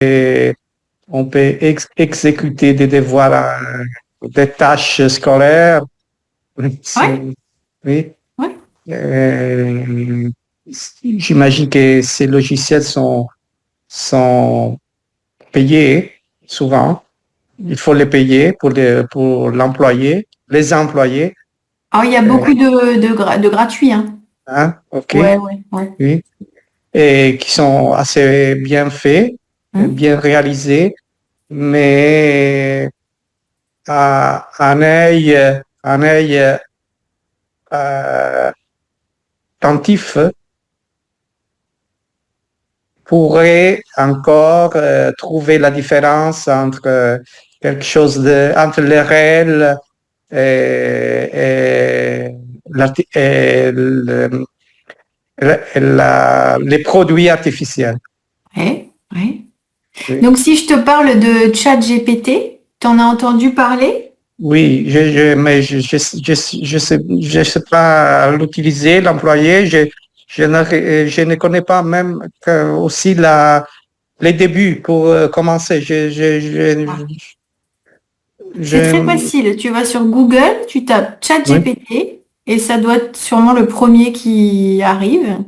et on peut exécuter des devoirs, des tâches scolaires. Ouais, Oui. ouais. Euh, J'imagine que ces logiciels sont payés souvent. Il faut les payer pour l'employé, les employés. Alors, il y a Euh, beaucoup de gratuits, hein. hein, OK, Ouais, ouais, ouais. oui. Et qui sont assez bien faits, Hmm. bien réalisés, mais un œil euh, attentif pourrait encore trouver la différence entre quelque chose entre le réel et, et les produits artificiels. Ouais, ouais. Oui, Donc, si je te parle de ChatGPT, t'en as entendu parler? oui, mais je sais pas l'utiliser, l'employer. Je ne connais pas même aussi les débuts pour commencer. Ah. C'est très Je- facile. Tu vas sur Google, tu tapes oui, ChatGPT et ça doit être sûrement le premier qui arrive.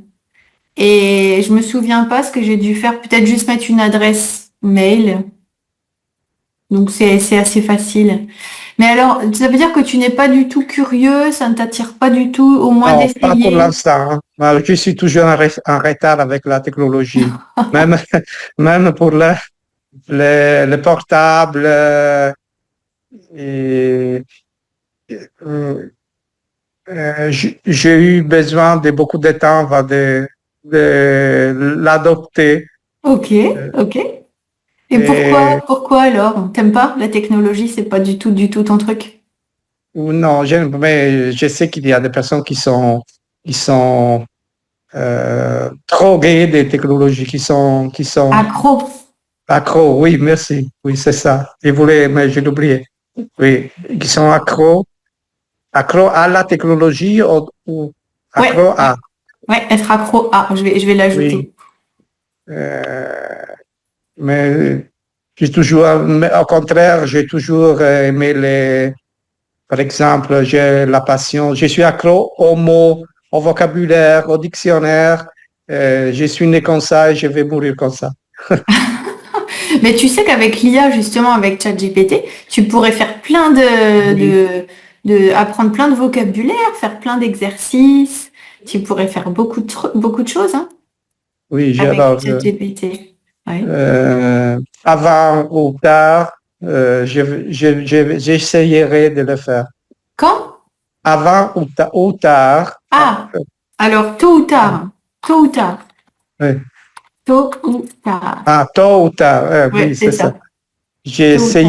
Et je me souviens pas ce que j'ai dû faire, peut-être juste mettre une adresse mail. Donc c'est assez facile. Mais alors, ça veut dire que tu n'es pas du tout curieux, ça ne t'attire pas du tout, au moins non, pas pour d'essayer. l'instant, hein. Je suis toujours en retard avec la technologie. Même, même pour le portable. Et, euh, j'ai eu besoin de beaucoup de temps avant de l'adopter. Ok, Euh, ok. Et Et, pourquoi alors? T'aimes pas la technologie, c'est pas du tout ton truc. ou non, mais je sais qu'il y a des personnes qui sont droguées des technologies, qui sont Accro. accros. Oui, merci. Oui, c'est ça. Mais je l'ai oublié. Oui, qui sont accros à la technologie ou Ouais, accros ouais, à. ouais, être accro. Ah, je vais l'ajouter. Oui. Mais mais au contraire, j'ai toujours aimé par exemple, j'ai la passion, je suis accro aux mots, au vocabulaire, au dictionnaire. Je suis né comme ça et je vais mourir comme ça. Mais tu sais qu'avec l'IA, justement, avec ChatGPT, tu pourrais faire Oui, apprendre plein de vocabulaire, faire plein d'exercices. Tu pourrais faire beaucoup de choses, hein, oui, avec j'adore. ChatGPT. Ouais. Avant ou tard, j'essayerai de le faire. Quand? Avant ou tard, Ah, alors tôt ou tard, oui. tôt ou tard. Tôt ou tard, Ouais, oui, c'est c'est ça. ça. Tôt ou tard.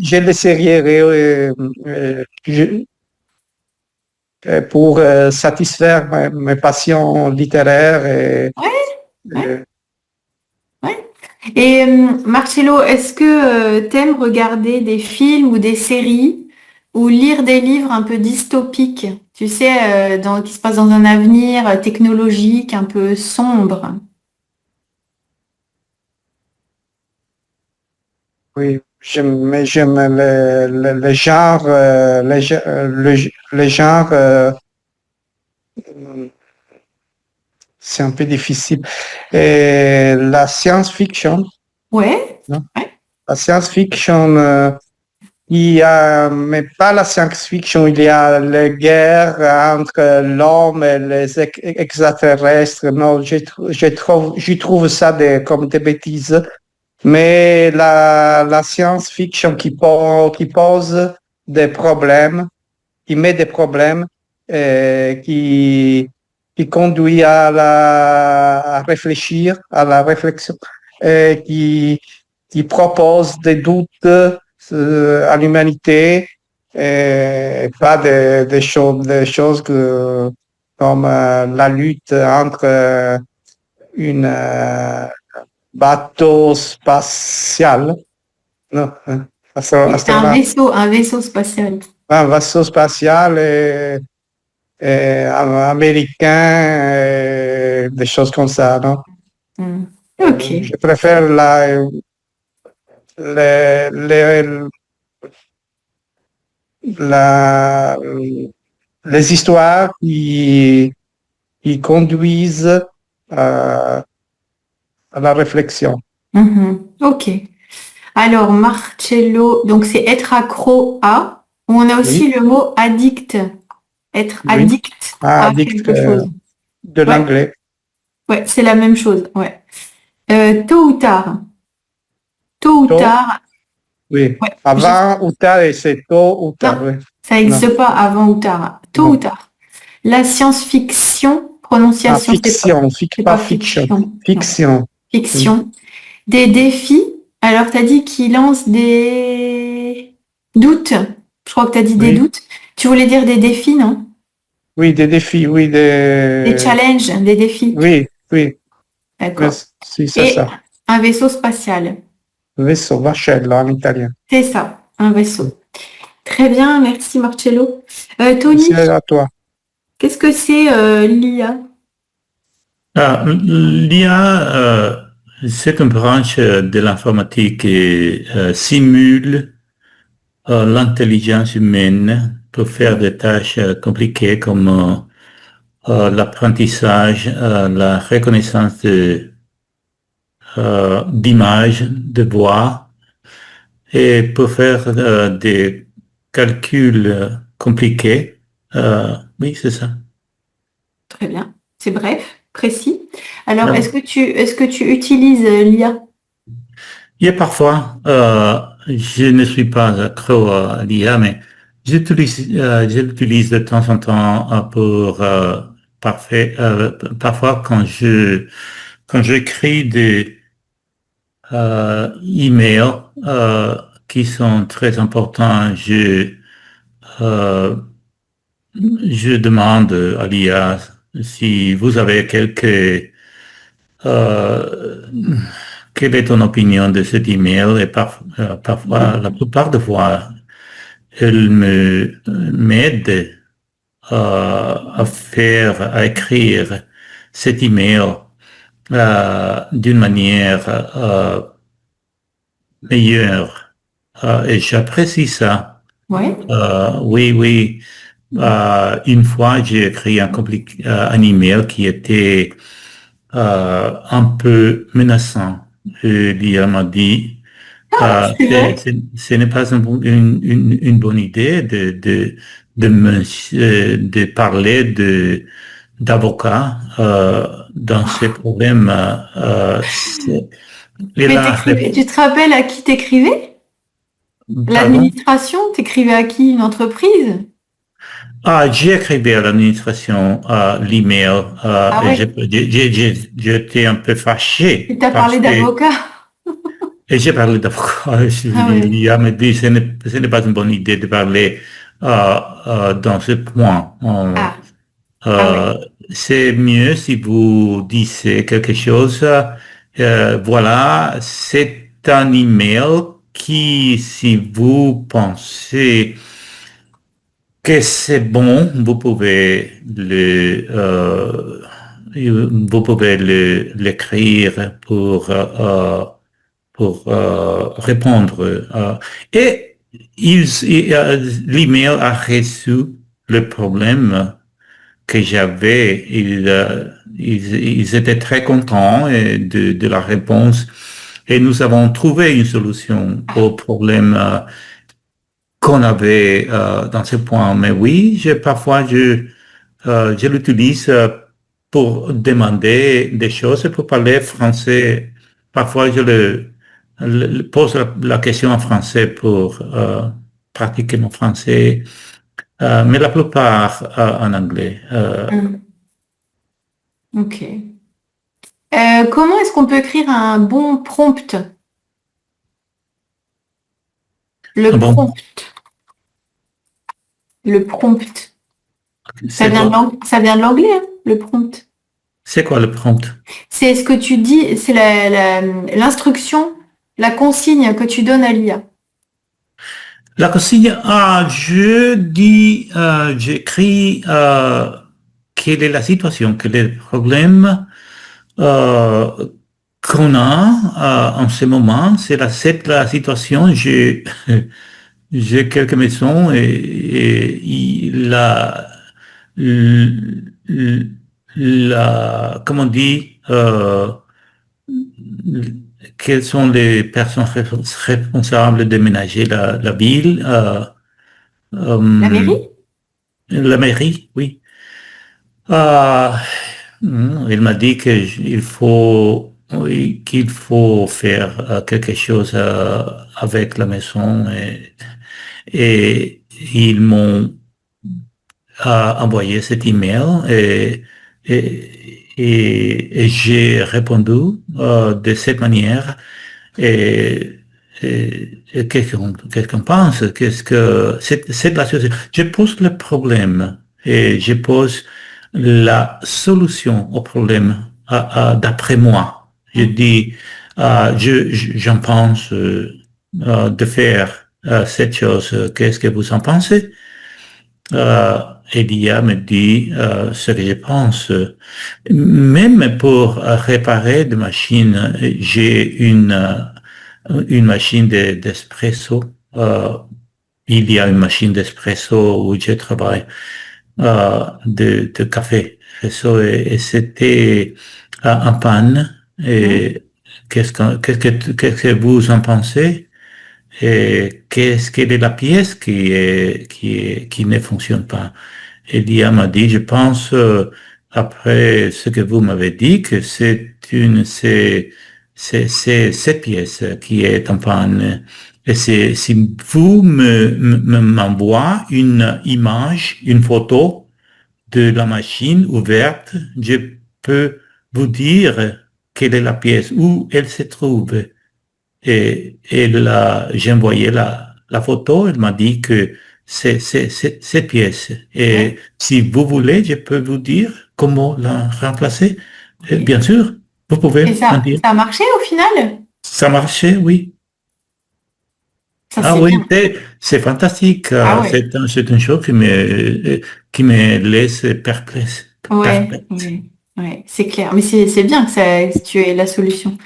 Je l'essayerai pour satisfaire mes passions littéraires et, Ouais, ouais, euh, ouais. Et Marcello, est-ce que t'aimes regarder des films ou des séries ou lire des livres un peu dystopiques, tu sais, qui se passent dans un avenir technologique un peu sombre? oui, mais j'aime le genre, le genre, c'est un peu difficile. Et la science-fiction, Ouais, non? ouais, La science-fiction, il y a, mais pas la science-fiction, il y a les guerres entre l'homme et les extraterrestres. Non, je trouve ça comme des bêtises. Mais la science-fiction qui pose des problèmes, qui met des problèmes, qui conduit à réfléchir, à la réflexion, qui propose des doutes à l'humanité, pas des choses comme la lutte entre une bateau spatial, non, oui, un vaisseau spatial. un vaisseau spatial et américain, et des choses comme ça, non? Hmm. Ok. Je préfère les, les, la- les histoires qui conduisent à la réflexion. Ok. Alors, Marcello, donc c'est être accro à. On a Oui, aussi le mot addict. Être oui. addict Ah, à addict quelque chose. de Ouais, l'anglais. ouais, c'est la même chose. Ouais. Tôt ou tard. Tôt ou Tôt, tard. oui. Ouais. Avant ou tard, et c'est tôt ou Non, tard, oui. ça Non, n'existe pas avant ou tard. Tôt ou non. tard. La science-fiction, Ah, prononciation, fiction, c'est pas pas fiction. fiction. Non, Fiction, oui. fiction. Des défis. Alors, tu as dit qu'il lance des doutes. Je crois que tu as dit des Oui, doutes. Tu voulais dire des défis, non? oui, des défis, oui, Des challenges, des défis. oui, oui, oui, D'accord. si, c'est Et ça. un vaisseau spatial. Vaisseau, vascello en italien. C'est ça, un vaisseau. Très bien, merci Marcello. C'est Tony, à toi. qu'est-ce que c'est l'IA? L'IA, c'est une branche de l'informatique qui simule l'intelligence humaine pour faire des tâches compliquées comme l'apprentissage, la reconnaissance d'images, de voix, et pour faire des calculs compliqués. Oui, c'est ça. Très bien, c'est bref, précis. Alors, Ah. est-ce que tu utilises l'IA? Et parfois, je ne suis pas accro à l'IA, mais je l'utilise de temps en temps pour parfois quand j'écris des emails qui sont très importants, euh, je demande à l'IA si vous avez euh, quelle est ton opinion de cet email? Et parfois, la plupart des fois, elle m'aide à écrire cet email d'une manière meilleure. Et j'apprécie ça. Ouais. Oui, oui. Une fois, j'ai écrit un email qui était un peu menaçant. L'IA m'a dit, C'est vrai. ce n'est pas une bonne idée de parler d'avocat dans ces problèmes. Et Mais là, tu te rappelles à qui t'écrivais? pardon? L'administration, t'écrivais à qui? Une entreprise? Ah, j'ai écrit à l'administration l'email Ah et ouais. j'étais un peu fâché Et t'as parce parlé que d'avocat? et j'ai parlé d'avocat. Ah ouais. L'IA me dit ce n'est pas une bonne idée de parler dans ce point. Ah, ah ouais. Euh, c'est mieux si vous dites quelque chose. Voilà, c'est un email qui, si vous pensez que c'est bon, vous pouvez l'écrire pour répondre. Et l'email a résolu le problème que j'avais. Ils étaient très contents de la réponse et nous avons trouvé une solution au problème qu'on avait dans ce point. Mais oui, parfois je l'utilise pour demander des choses, pour parler français. Parfois, pose la question en français pour pratiquer mon français, mais la plupart en anglais. Hmm. Ok. Comment est-ce qu'on peut écrire un bon prompt? Ah Le bon, prompt. Le prompt. c'est quoi? Ça vient de l'anglais, hein, le prompt. C'est quoi le prompt? C'est ce que tu dis, c'est l'instruction, la consigne que tu donnes à l'IA. La consigne, j'écris quelle est la situation, quel est le problème, euh, qu'on a en ce moment, c'est la situation. J'ai quelques maisons et comment on dit, quelles sont les personnes responsables de ménager la ville, La mairie? la mairie, oui. Euh, il m'a dit oui, qu'il faut faire quelque chose avec la maison et ils m'ont envoyé cet email et j'ai répondu de cette manière et quelqu'un pense qu'est-ce que c'est la situation. Je pose le problème et je pose la solution au problème d'après moi. Je dis, j'en pense de faire cette chose. Qu'est-ce que vous en pensez? Elia me dit ce que je pense. Même pour réparer des machines, j'ai une machine d'espresso. Il y a une machine d'espresso où je travaille de café espresso et c'était en panne. Et qu'est-ce que vous en pensez? Et quelle est la pièce qui ne fonctionne pas? Elia m'a dit, je pense, après ce que vous m'avez dit, que c'est cette pièce qui est en panne. Et si vous m'envoie une image, une photo de la machine ouverte, je peux vous dire quelle est la pièce, où elle se trouve. Et j'ai envoyé la photo, elle m'a dit que c'est cette pièce. Et si vous voulez, je peux vous dire comment la remplacer. Bien sûr, vous pouvez Et m'en ça dire. a marché au final? Ça marchait, oui. Ça, Ah c'est oui, bien. c'est fantastique. Ah ouais. C'est une chose qui me laisse perplexe. Ouais, ouais, ouais, c'est clair. Mais c'est bien que tu aies la solution.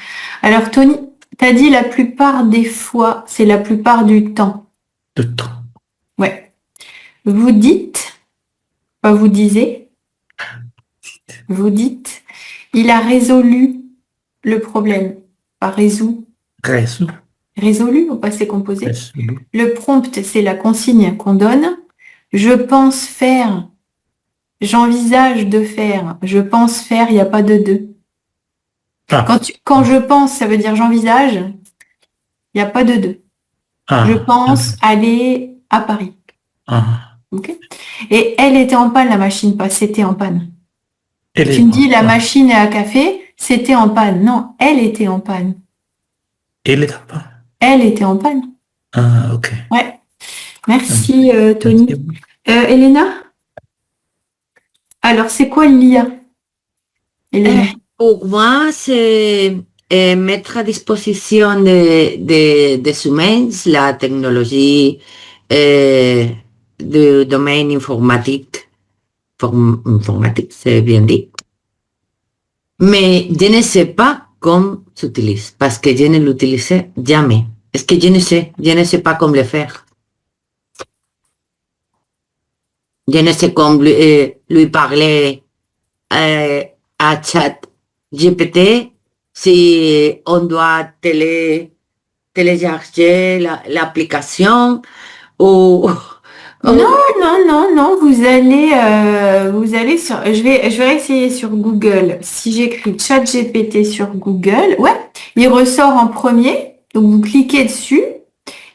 Alors, Tony, t'as dit la plupart des fois, c'est la plupart du temps. De temps. Ouais. Vous dites, pas vous disiez, vous dites, il a résolu le problème. Pas résout, Résout, résolu au passé composé. résout. Le prompt, c'est la consigne qu'on donne. Je pense faire, j'envisage de faire, je pense faire, il n'y a pas de deux. Ah, Quand je pense, ça veut dire j'envisage, il n'y a pas de deux. Je ah, pense aller à Paris. ah. Ok. Et elle était en panne, la machine, pas c'était en panne. Elle Tu est me en dis la panne. machine à café, c'était en panne. Non, elle était en panne. Elle est en panne. Elle était en panne. Ah, ok. Ouais. Merci. Merci, Tony. Elena? Alors, c'est quoi l'IA, Elena? Pour moi, c'est mettre à disposition des humains la technologie du domaine informatique. Informatique, c'est bien dit. Mais je ne sais pas comment s'utilise, parce que je ne l'utilise jamais. Est-ce que je ne sais pas comment le faire. Je ne sais comment lui parler à chat GPT si on doit télécharger l'application ou Non, non, non, non, vous allez sur, je vais essayer sur Google. Si j'écris ChatGPT sur Google, ouais, il ressort en premier. Donc, vous cliquez dessus.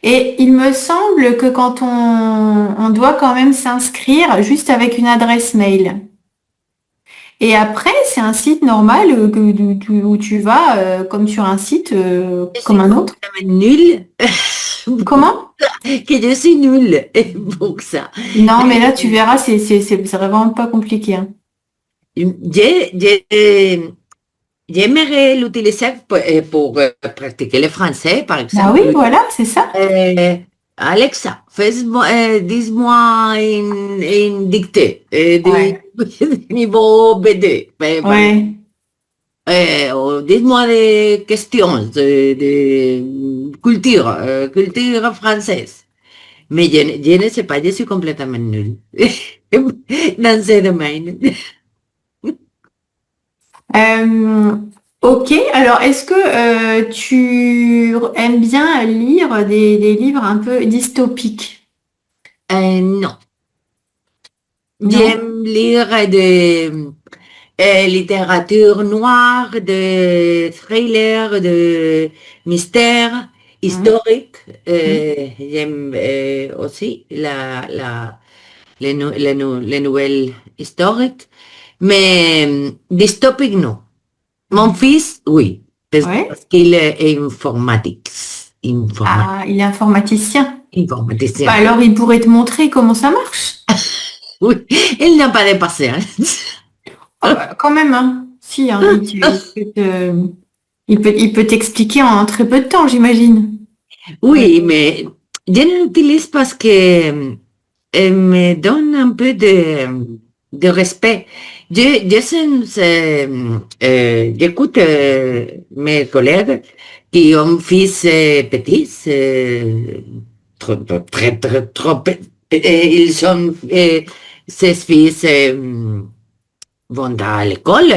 Et il me semble que quand on doit quand même s'inscrire juste avec une adresse mail. Et après, c'est un site normal où tu vas comme sur un site comme un autre. nul. Comment? Que je suis nulle pour ça. Non, mais là, tu verras, c'est vraiment pas compliqué, hein. J'aimerais l'utiliser pour pratiquer le français, par Ah exemple. oui, voilà, c'est ça. Alexa, dis-moi une dictée Ouais. du niveau B2. Ouais. Dites-moi des questions de culture française. Mais je ne sais pas, je suis complètement nulle dans ce domaine. Ok, alors est-ce que tu aimes bien lire des livres un peu dystopiques? Non, Non? j'aime lire de littérature noire, de thriller, de mystère historique. J'aime aussi les nouvelles historiques, mais dystopique, non. Mon fils, oui, Ouais. parce qu'il est Ah, il est informaticien. informaticien. Bah alors il pourrait te montrer comment ça marche. Oui, il n'a pas dépassé. Hein. Ah bah, quand même, hein. Si, hein, il peut t'expliquer en très peu de temps, j'imagine. Oui, mais je ne l'utilise parce que me donne un peu de respect. J'écoute mes collègues qui ont fils petits, trop ils sont, ces fils vont à l'école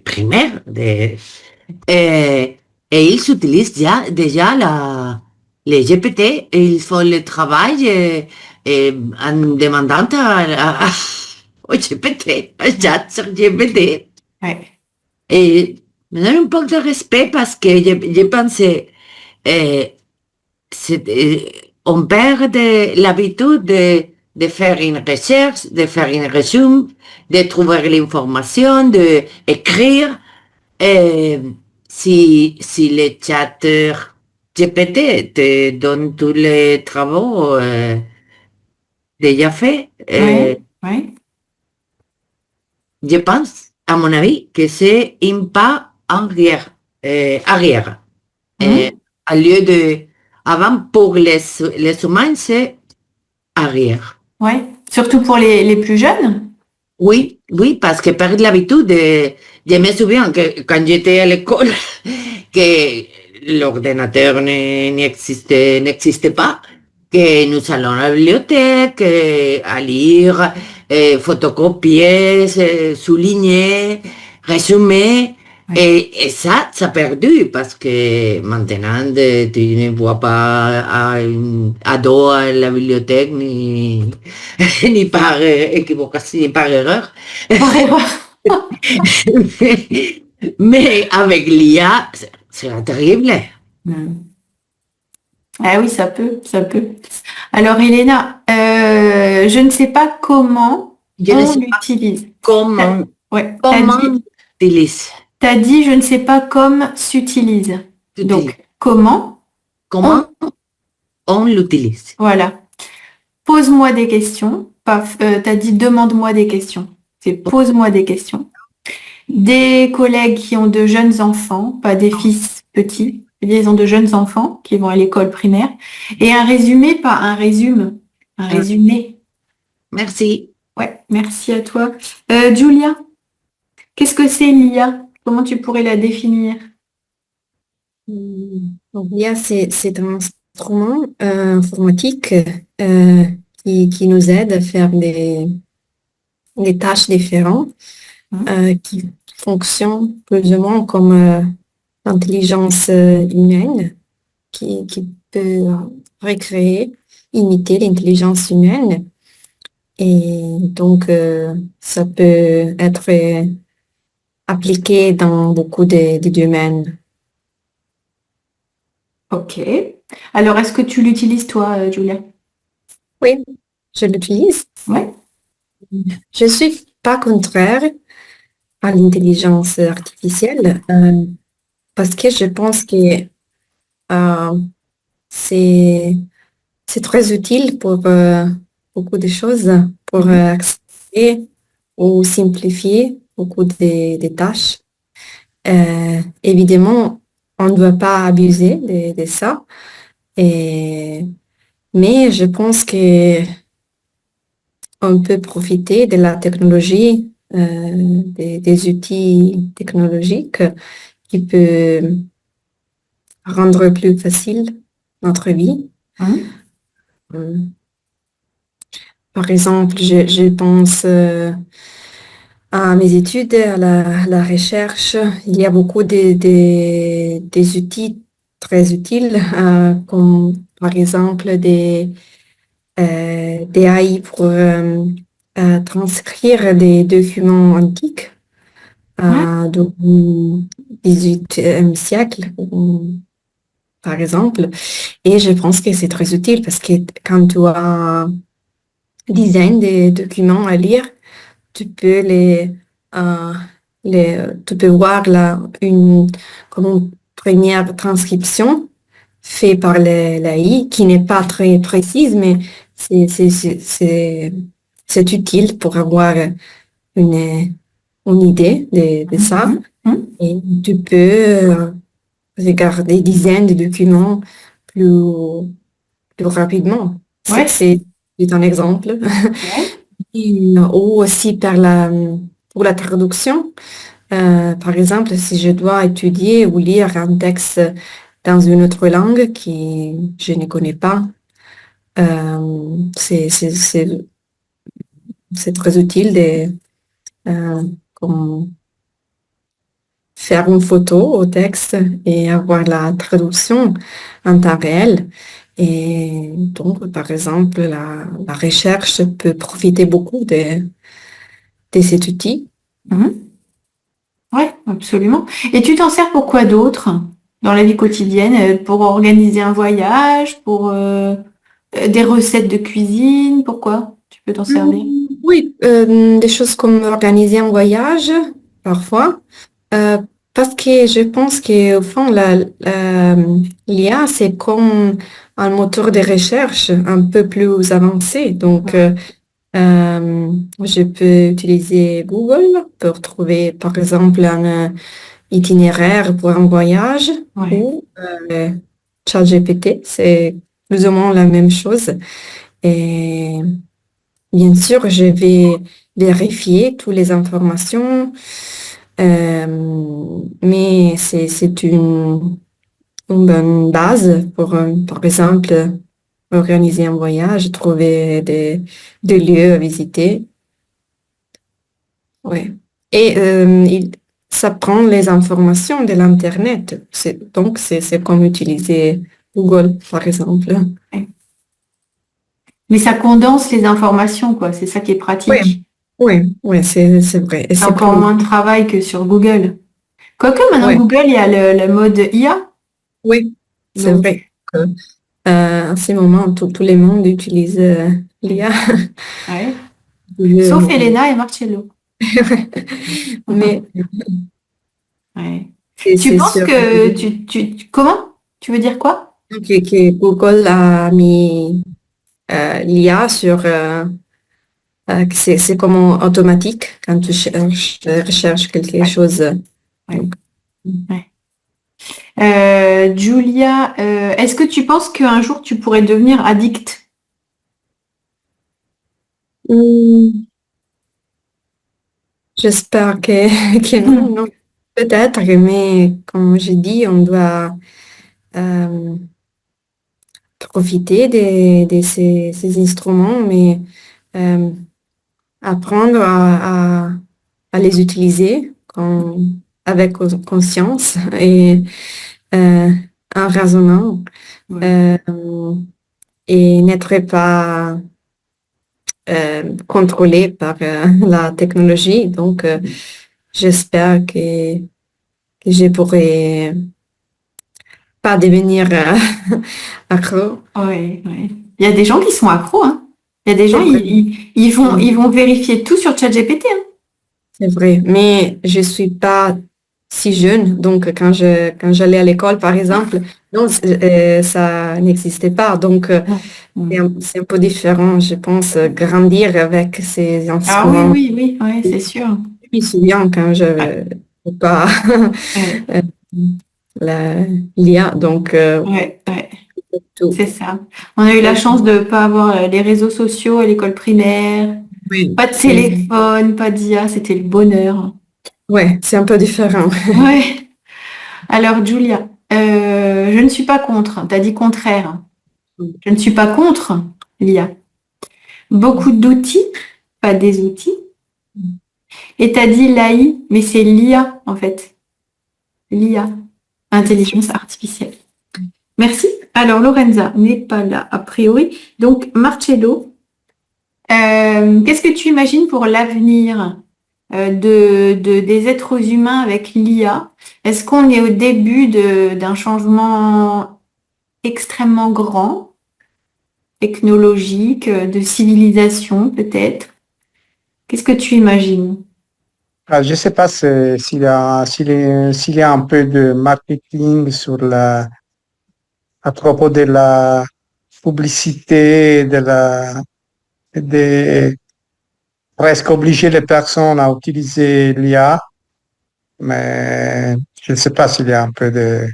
primaire et ils utilisent déjà les GPT et ils font le travail en demandant au GPT, à chat sur GPT. Ouais. Et me donne un peu de respect parce que je pensais, on perd l'habitude de faire une recherche, de faire un résumé, de trouver l'information, d'écrire. Si le chat GPT te donne tous les travaux déjà faits, Ouais. Ouais. je pense, à mon avis, que c'est un pas arrière. Au lieu de, avant, pour les humains, c'est arrière. Ouais. Surtout pour les plus jeunes. Oui, oui, parce que perdre l'habitude je me souviens que quand j'étais à l'école, que l'ordinateur n'existait pas, que nous allons à la bibliothèque, à lire, photocopier, souligner, résumer. Ouais. Et ça a perdu parce que maintenant tu ne vois pas un ado à la bibliothèque ni par équivocation, ni par erreur. Par erreur. Mais avec l'IA, c'est terrible. Ah oui, ça peut, ça peut. Alors, Elena, je ne sais pas comment Je ne on sais pas l'utilise. comment, Ouais, comment on utilise. t'as dit, je ne sais pas comme s'utilise. Donc, comment? Comment on l'utilise. Voilà. Pose-moi des questions. Pas, t'as dit, demande-moi des questions. C'est pose-moi des questions. Des collègues qui ont de jeunes enfants, pas des fils petits, ils ont de jeunes enfants qui vont à l'école primaire. Et un résumé, pas un résume, un résumé. Merci. Ouais, merci à toi. Julia, qu'est-ce que c'est l'IA? Comment tu pourrais la définir? Donc, l'IA, c'est un instrument informatique qui nous aide à faire des tâches différentes qui fonctionnent plus ou moins comme l'intelligence humaine qui peut recréer, imiter l'intelligence humaine. Et donc, ça peut être appliqué dans beaucoup de domaines. Ok. Alors, est-ce que tu l'utilises toi, Julia? Oui, je l'utilise. Ouais. Je ne suis pas contraire à l'intelligence artificielle parce que je pense que c'est très utile pour beaucoup de choses, pour accélérer ou simplifier beaucoup de tâches. Évidemment, on ne doit pas abuser de ça, mais je pense que on peut profiter de la technologie des outils technologiques qui peuvent rendre plus facile notre vie. Hein? Euh, Par exemple, je pense à mes études, à la recherche. Il y a beaucoup des outils très utiles, comme par exemple des AI pour transcrire des documents antiques du 18e siècle, par exemple. Et je pense que c'est très utile parce que quand tu as un design des documents à lire, tu peux euh, tu peux voir comme une première transcription faite par l'AI qui n'est pas très précise, mais c'est utile pour avoir une idée de ça. Et tu peux regarder des dizaines de documents plus rapidement. Ouais. C'est un exemple. Ou aussi pour la traduction. Par exemple, si je dois étudier ou lire un texte dans une autre langue que je ne connais pas, c'est très utile de comme faire une photo au texte et avoir la traduction en temps réel. Et donc, par exemple, la recherche peut profiter beaucoup de cet outil. Oui, absolument. Et tu t'en sers pour quoi d'autre dans la vie quotidienne? Pour organiser un voyage, pour des recettes de cuisine, pourquoi tu peux t'en servir? Oui, des choses comme organiser un voyage, parfois, parce que je pense qu'au fond, l'IA, c'est comme un moteur de recherche un peu plus avancé. Donc, je peux utiliser Google pour trouver, par exemple, un itinéraire pour un voyage Ouais. ou ChatGPT, c'est plus ou moins la même chose. Et bien sûr, je vais vérifier toutes les informations, mais c'est une bonne base pour, par exemple, organiser un voyage, trouver des lieux à visiter. Ouais. Et ça prend les informations de l'Internet. Donc, c'est comme utiliser Google, par exemple. Mais ça condense les informations, quoi. C'est ça qui est pratique. Oui, c'est vrai. Et C'est c'est encore plus- moins de travail que sur Google. Quoique maintenant, Ouais. Google, il y a le mode IA. Oui, c'est Donc, vrai que à ce moment, tout le monde utilise l'IA. ouais. Je- Sauf Elena et Marcello. Mais Ouais. Tu c'est penses sûr que comment? Tu veux dire quoi? que Google a mis l'IA sur... que c'est comme automatique quand tu recherches quelque chose. Ouais. Donc, Ouais. Julia, est-ce que tu penses qu'un jour tu pourrais devenir addict? hmm, j'espère que non. Peut-être, mais comme j'ai dit, on doit euh, profiter de ces instruments, mais euh, apprendre à les utiliser avec conscience et euh, en raisonnant Ouais. et n'être pas contrôlé par la technologie. Donc, j'espère que je pourrai pas devenir accro. Ouais, ouais. Il y a des gens qui sont accros, hein. Il y a des gens, C'est vrai. ils vont vérifier tout sur ChatGPT, hein. C'est vrai, mais je suis pas si jeune, donc quand j'allais à l'école, par exemple, non, ça n'existait pas. Donc, c'est un peu différent, je pense, grandir avec ces Ah oui, instruments. oui, oui, ouais, c'est sûr. Je me souviens quand je Ouais, pas ouais, l'IA, donc ouais, ouais. Tout. C'est ça. On a eu la chance de ne pas avoir les réseaux sociaux à l'école primaire, Oui. pas de téléphone, pas d'IA, c'était le bonheur. Ouais, c'est un peu différent. Ouais. Alors, Julia, je ne suis pas contre. Tu as dit contraire. Je ne suis pas contre l'IA. Beaucoup d'outils, pas des outils. Et tu as dit l'AI, mais c'est l'IA en fait. L'IA, intelligence artificielle. Merci. Alors, Lorenza n'est pas là, a priori. Donc, Marcello, qu'est-ce que tu imagines pour l'avenir des êtres humains avec l'IA? Est-ce qu'on est au début d'un changement extrêmement grand, technologique, de civilisation peut-être? Qu'est-ce que tu imagines? Je ne sais pas s'il y a un peu de marketing à propos de la publicité, de presque obliger les personnes à utiliser l'IA, mais je ne sais pas s'il y a un peu de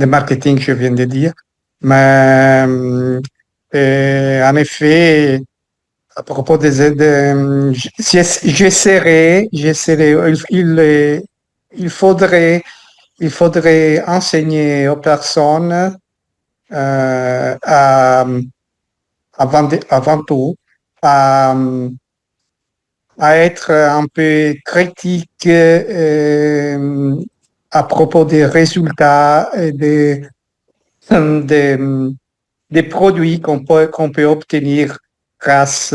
marketing, je viens de dire. Mais en effet, à propos j'essaierai, il faudrait enseigner aux personnes avant tout à, à être un peu critique à propos des résultats et des produits qu'on peut obtenir grâce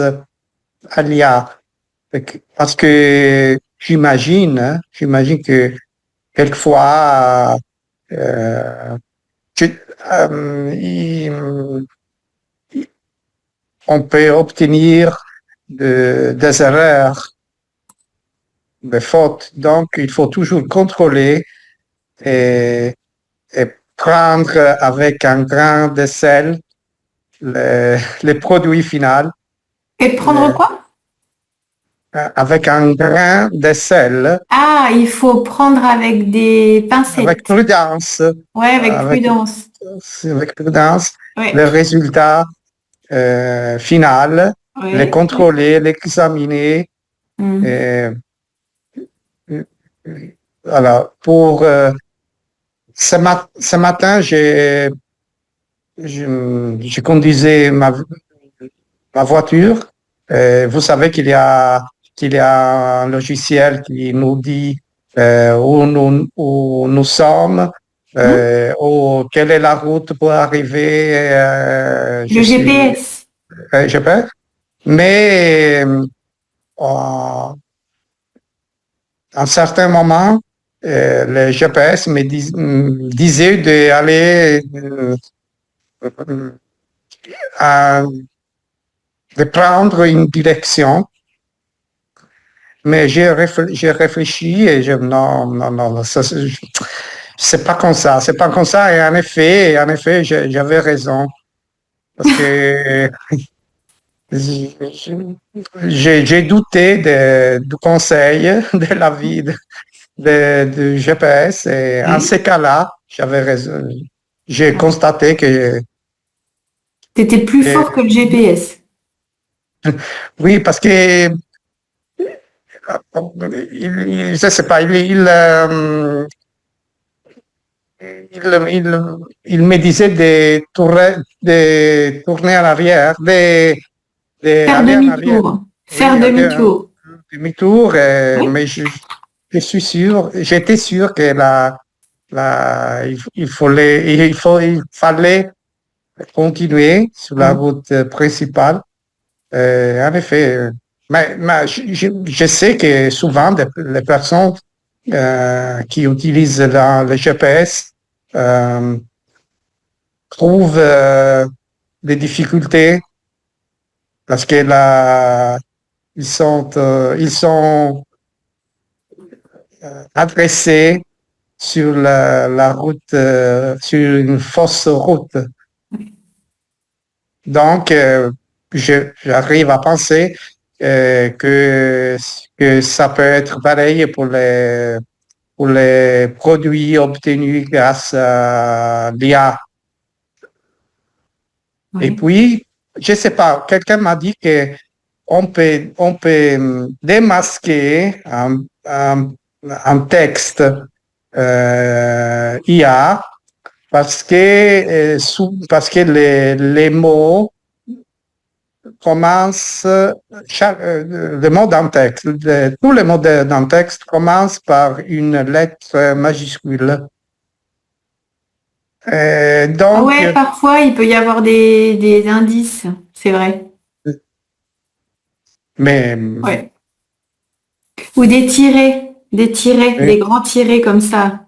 à l'IA. Parce que j'imagine que quelquefois, on peut obtenir des erreurs, des fautes. Donc, il faut toujours contrôler et prendre avec un grain de sel les produits finaux. Et prendre quoi? Avec un grain de sel. Ah, il faut prendre avec des pincettes. Avec prudence. Ouais, avec prudence. Avec prudence. Ouais. Le résultat final, Ouais. les contrôler, l'examiner. Voilà. Pour ce matin, je conduisais ma voiture. Vous savez qu'il y a un logiciel qui nous dit où nous sommes, quelle est la route pour arriver. Le GPS. GPS. Mais à un certain moment, le GPS me disait d'aller de prendre une direction, mais j'ai réfléchi et non, c'est pas comme ça, et en effet, j'avais raison, parce que j'ai douté du conseil, de l'avis du GPS, et en ce cas-là, j'avais raison, j'ai constaté que t'étais plus fort que le GPS. Oui, parce que je sais pas, il me disait de tourner en arrière, Faire demi-tour. Faire demi-tour. Demi-tour, Oui. mais j'étais sûr que il fallait continuer sur la route principale. En effet, mais je sais que souvent les personnes qui utilisent le GPS trouvent des difficultés parce que ils sont adressés sur la route, sur une fausse route. Donc, j'arrive à penser que ça peut être pareil pour pour les produits obtenus grâce à l'IA. Et Oui. puis, je sais pas, quelqu'un m'a dit que on peut démasquer un texte IA parce que les mots commencent, le mot d'un texte, tous les mots d'un texte commencent par une lettre majuscule. Ah Donc, ouais, parfois il peut y avoir des indices, c'est vrai. mais Ouais. Ou des tirets, oui, des grands tirets comme ça.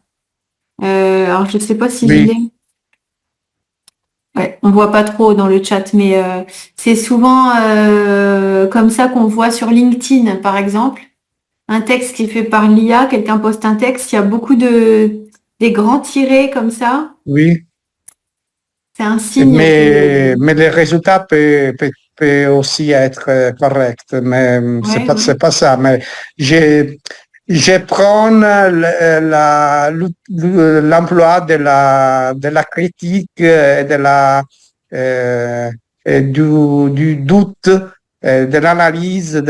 Alors je sais pas si je oui, l'ai. Ouais, on voit pas trop dans le chat, mais c'est souvent comme ça qu'on voit sur LinkedIn, par exemple. Un texte qui est fait par l'IA, quelqu'un poste un texte, il y a beaucoup des grands tirets comme ça. oui. C'est un signe que. Mais le résultat peut aussi être correct, mais Ouais, c'est ouais. pas ça. Mais je prends l'emploi de la critique et et du doute, de l'analyse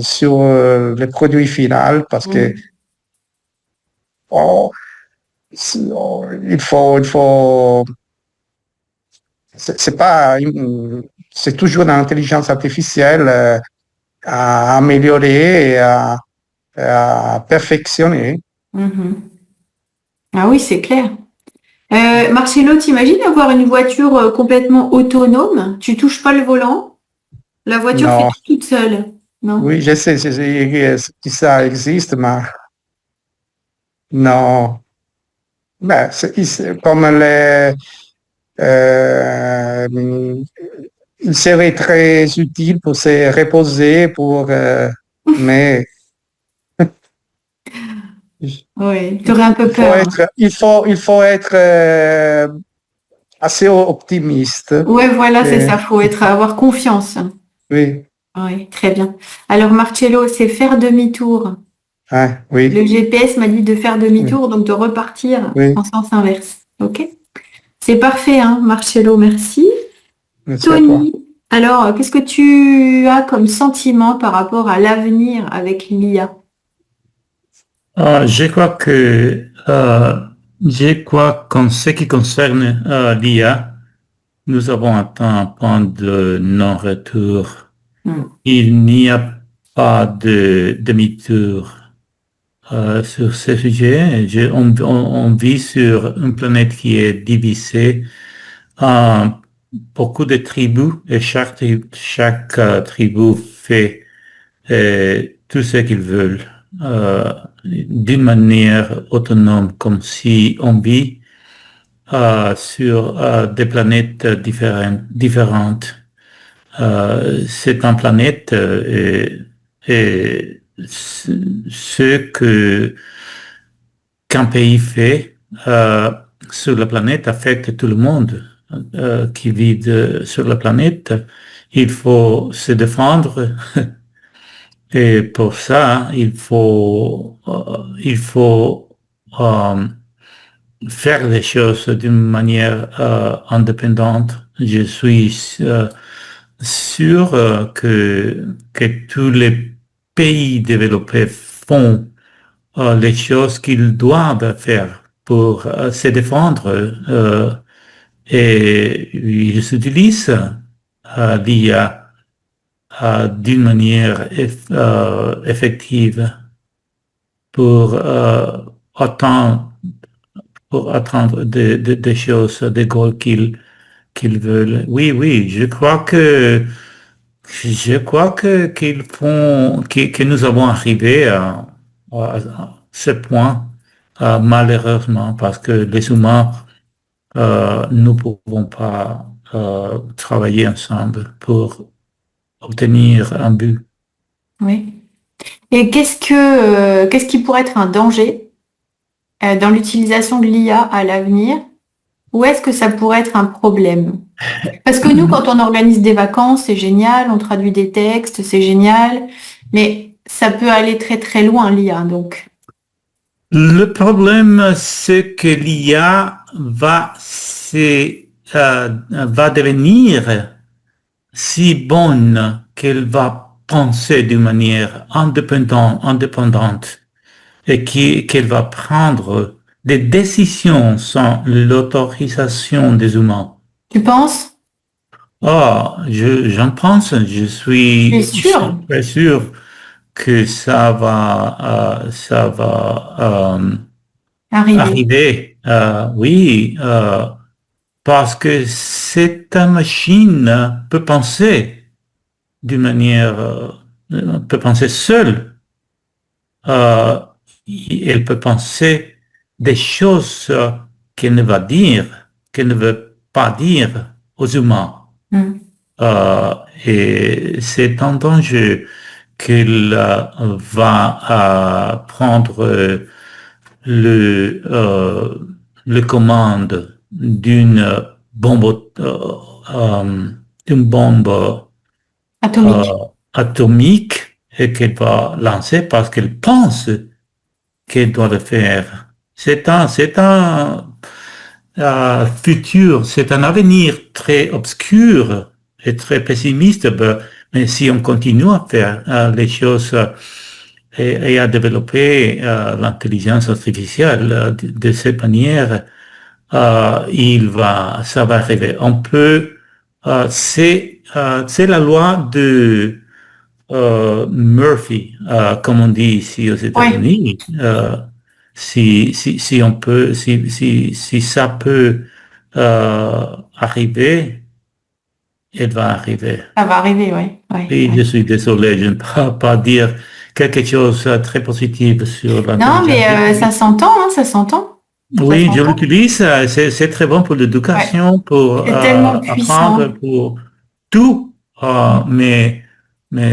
sur le produit final parce que Mm. oh, il faut c'est pas, c'est toujours l'intelligence artificielle à améliorer et à perfectionner. Mhm. Ah oui, c'est clair. Marcelo, t'imagines avoir une voiture complètement autonome? Tu touches pas le volant, la voiture fait Non, tout toute seule, non? oui, je sais, que ça existe, mais non. Ben, c'est comme euh, il serait très utile pour se reposer, mais Oui, tu aurais un peu il faut peur. être, il faut être assez optimiste. Ouais, voilà, c'est Et, ça, faut avoir confiance. oui, Oui, très bien. Alors, Marcello, c'est faire demi-tour. hein, Le oui, GPS m'a dit de faire oui, demi-tour, donc de repartir oui, en sens inverse. OK? C'est parfait, hein, Marcello, merci. merci à toi. Tony, alors, qu'est-ce que tu as comme sentiment par rapport à l'avenir avec l'IA? Je crois qu'en ce qui concerne l'IA, nous avons atteint un point de non-retour. Hmm. Il n'y a pas de demi-tour sur ce sujet. On vit sur une planète qui est divisée en beaucoup de tribus et chaque tribu fait tout ce qu'ils veulent d'une manière autonome, comme si on vit sur des planètes différentes. C'est une planète et ce que qu'un pays fait sur la planète affecte tout le monde qui vit sur la planète. Il faut se défendre et pour ça, il faut faire les choses d'une manière indépendante. Je suis sûr que tous les pays développés font les choses qu'ils doivent faire pour se défendre et ils utilisent l'IA d'une manière effective pour atteindre, pour atteindre des choses, des goals qu'ils veulent. Oui, oui, je crois que nous avons arrivé à ce point, malheureusement, parce que les humains, ne pouvons pas travailler ensemble pour obtenir un but. Oui. Et qu'est-ce qui pourrait être un danger dans l'utilisation de l'IA à l'avenir? Ou est-ce que ça pourrait être un problème? Parce que nous, quand on organise des vacances, c'est génial, on traduit des textes, c'est génial, mais ça peut aller très très loin, l'IA, donc. Le problème, c'est que l'IA va devenir si bonne qu'elle va penser d'une manière indépendante et qu'elle va prendre des décisions sans l'autorisation des humains. Tu penses? J'en pense, je Tu es suis sûr? très sûr que ça va Arriver. arriver. Oui, parce que cette machine peut penser d'une manière, peut penser seule. Euh, Elle peut penser des choses qu'elle ne va dire, qu'elle ne veut pas dire aux humains. Mm. Et c'est un danger qu'elle va prendre le commande bombe, d'une bombe Atomique. atomique et qu'elle va lancer parce qu'elle pense qu'elle doit le faire. C'est un futur, c'est un avenir très obscur et très pessimiste, mais si on continue à faire les choses et à développer l'intelligence artificielle de cette manière, ça va arriver. C'est la loi de Murphy, comme on dit ici aux États-Unis. Si on peut, si ça peut arriver, elle va arriver. Ça va arriver, oui. Et je suis désolé, je ne peux pas dire quelque chose de très positif sur l'intelligence. Non, mais ça s'entend, hein, ça s'entend. Oui, Ça je s'entend. l'utilise, c'est très bon pour l'éducation, pour C'est tellement puissant. apprendre, pour tout, mais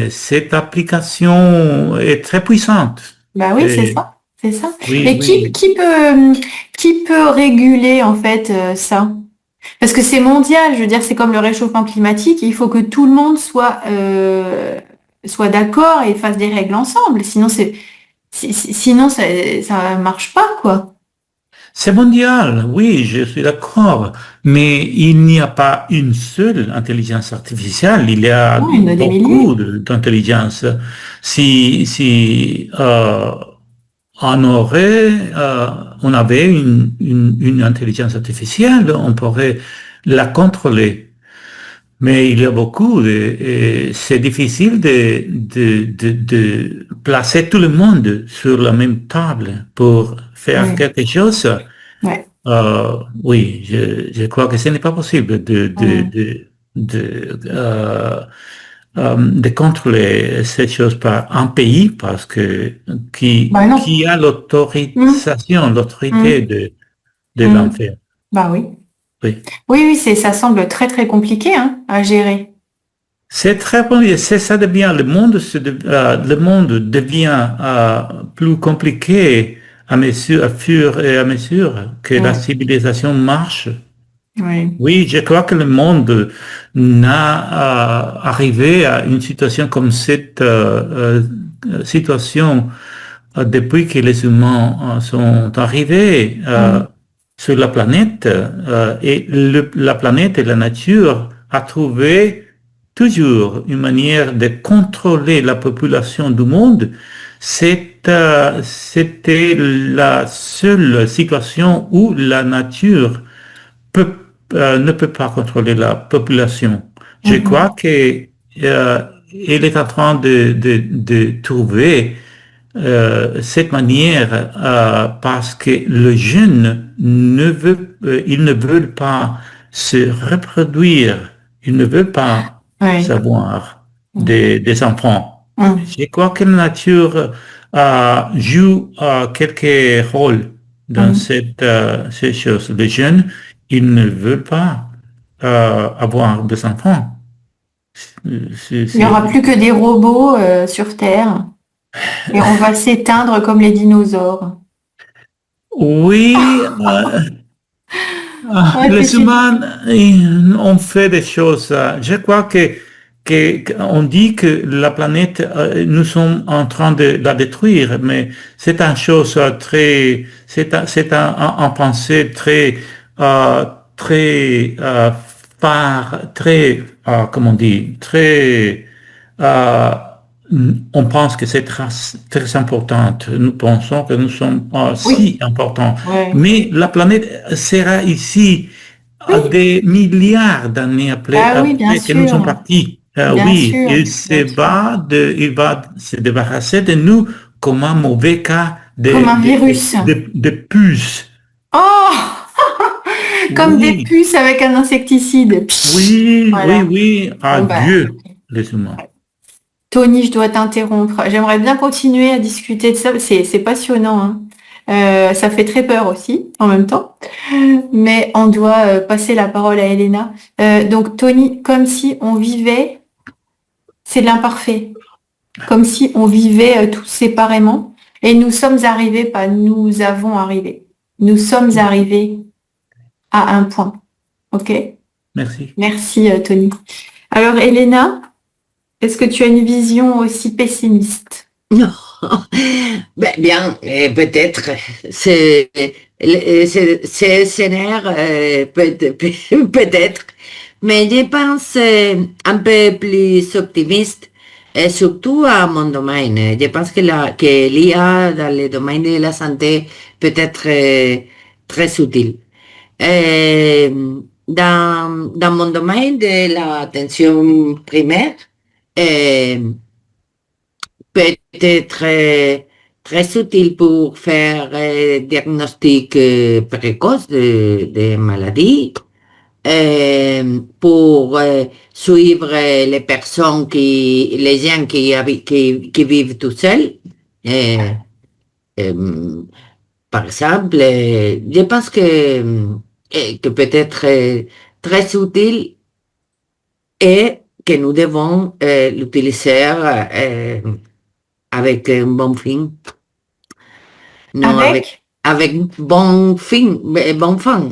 cette application est très puissante. Bah oui, Et- c'est ça. C'est ça. Oui, Mais oui. qui peut réguler en fait ça? Parce que c'est mondial, je veux dire, c'est comme le réchauffement climatique, il faut que tout le monde soit d'accord et fasse des règles ensemble. Sinon, sinon ça marche pas, quoi. C'est mondial, oui, je suis d'accord, mais il n'y a pas une seule intelligence artificielle, il y a Non, il y en a des beaucoup milliers. d'intelligence. Si on avait une intelligence artificielle, on pourrait la contrôler. Mais il y a beaucoup et c'est difficile de placer tout le monde sur la même table pour faire Ouais. quelque chose. Ouais. Oui, je crois que ce n'est pas possible de contrôler ces choses par un pays parce que Bah non. qui a l'autorité de Mm. l'en faire. Bah oui. Oui. Oui, ça semble très très compliqué hein, à gérer. C'est très bon, ça devient, le monde devient plus compliqué à fur et à mesure que la Ouais. civilisation marche. Ouais. Oui, je crois que le monde n'a arrivé à une situation comme cette situation depuis que les humains sont arrivés sur la planète et la planète et la nature a trouvé toujours une manière de contrôler la population du monde. C'était la seule situation où la nature ne peut pas contrôler la population. Je crois que elle est en train de trouver cette manière parce que le jeune ils ne veulent pas se reproduire, ils ne veulent pas Ouais. savoir des enfants. Mm. Je crois que la nature joue quelques rôles dans ces choses. Les jeunes, ils ne veulent pas avoir des enfants. Il n'y aura plus que des robots sur Terre et on va s'éteindre comme les dinosaures. Oui, Ouais, les c'est humains ont fait des choses. Je crois que on dit que la planète, nous sommes en train de la détruire, mais c'est une chose c'est un pensée très, très très, comment on dit, très, on pense que c'est très, très important. Nous pensons que nous sommes si importants. Ouais. Mais la planète sera ici à Oui. des milliards d'années Ah oui, bien après que nous sûr. sommes partis. Bien Oui, sûr, il bien sûr. il va se débarrasser de nous comme un mauvais cas Comme un virus. de puces. Oh! Comme des Oui, puces avec un insecticide. oui, oui, Voilà. oui. Bon, bah, Adieu, les humains. Tony, je dois t'interrompre. J'aimerais bien continuer à discuter de ça. C'est passionnant, hein. Ça fait très peur aussi, en même temps. Mais on doit passer la parole à Elena. Donc, Tony, comme si on vivait, c'est de l'imparfait. Comme si on vivait tous séparément. Et nous sommes arrivés, pas nous avons arrivé. Nous sommes arrivés à un point. OK? Merci. Merci, Tony. Alors, Elena, est-ce que tu as une vision aussi pessimiste? Non, ben, bien, peut-être, c'est scénaire, peut-être, mais je pense un peu plus optimiste, et surtout à mon domaine. Je pense que l'IA dans le domaine de la santé peut être très utile. Dans mon domaine de l'attention primaire, euh, peut être très utile pour faire diagnostic précoce de maladies, pour suivre les gens qui vivent tout seuls. Euh, Par exemple, je pense que peut être très utile et que nous devons l'utiliser avec un bon fin. Non, Avec? avec bon fin, bon fin.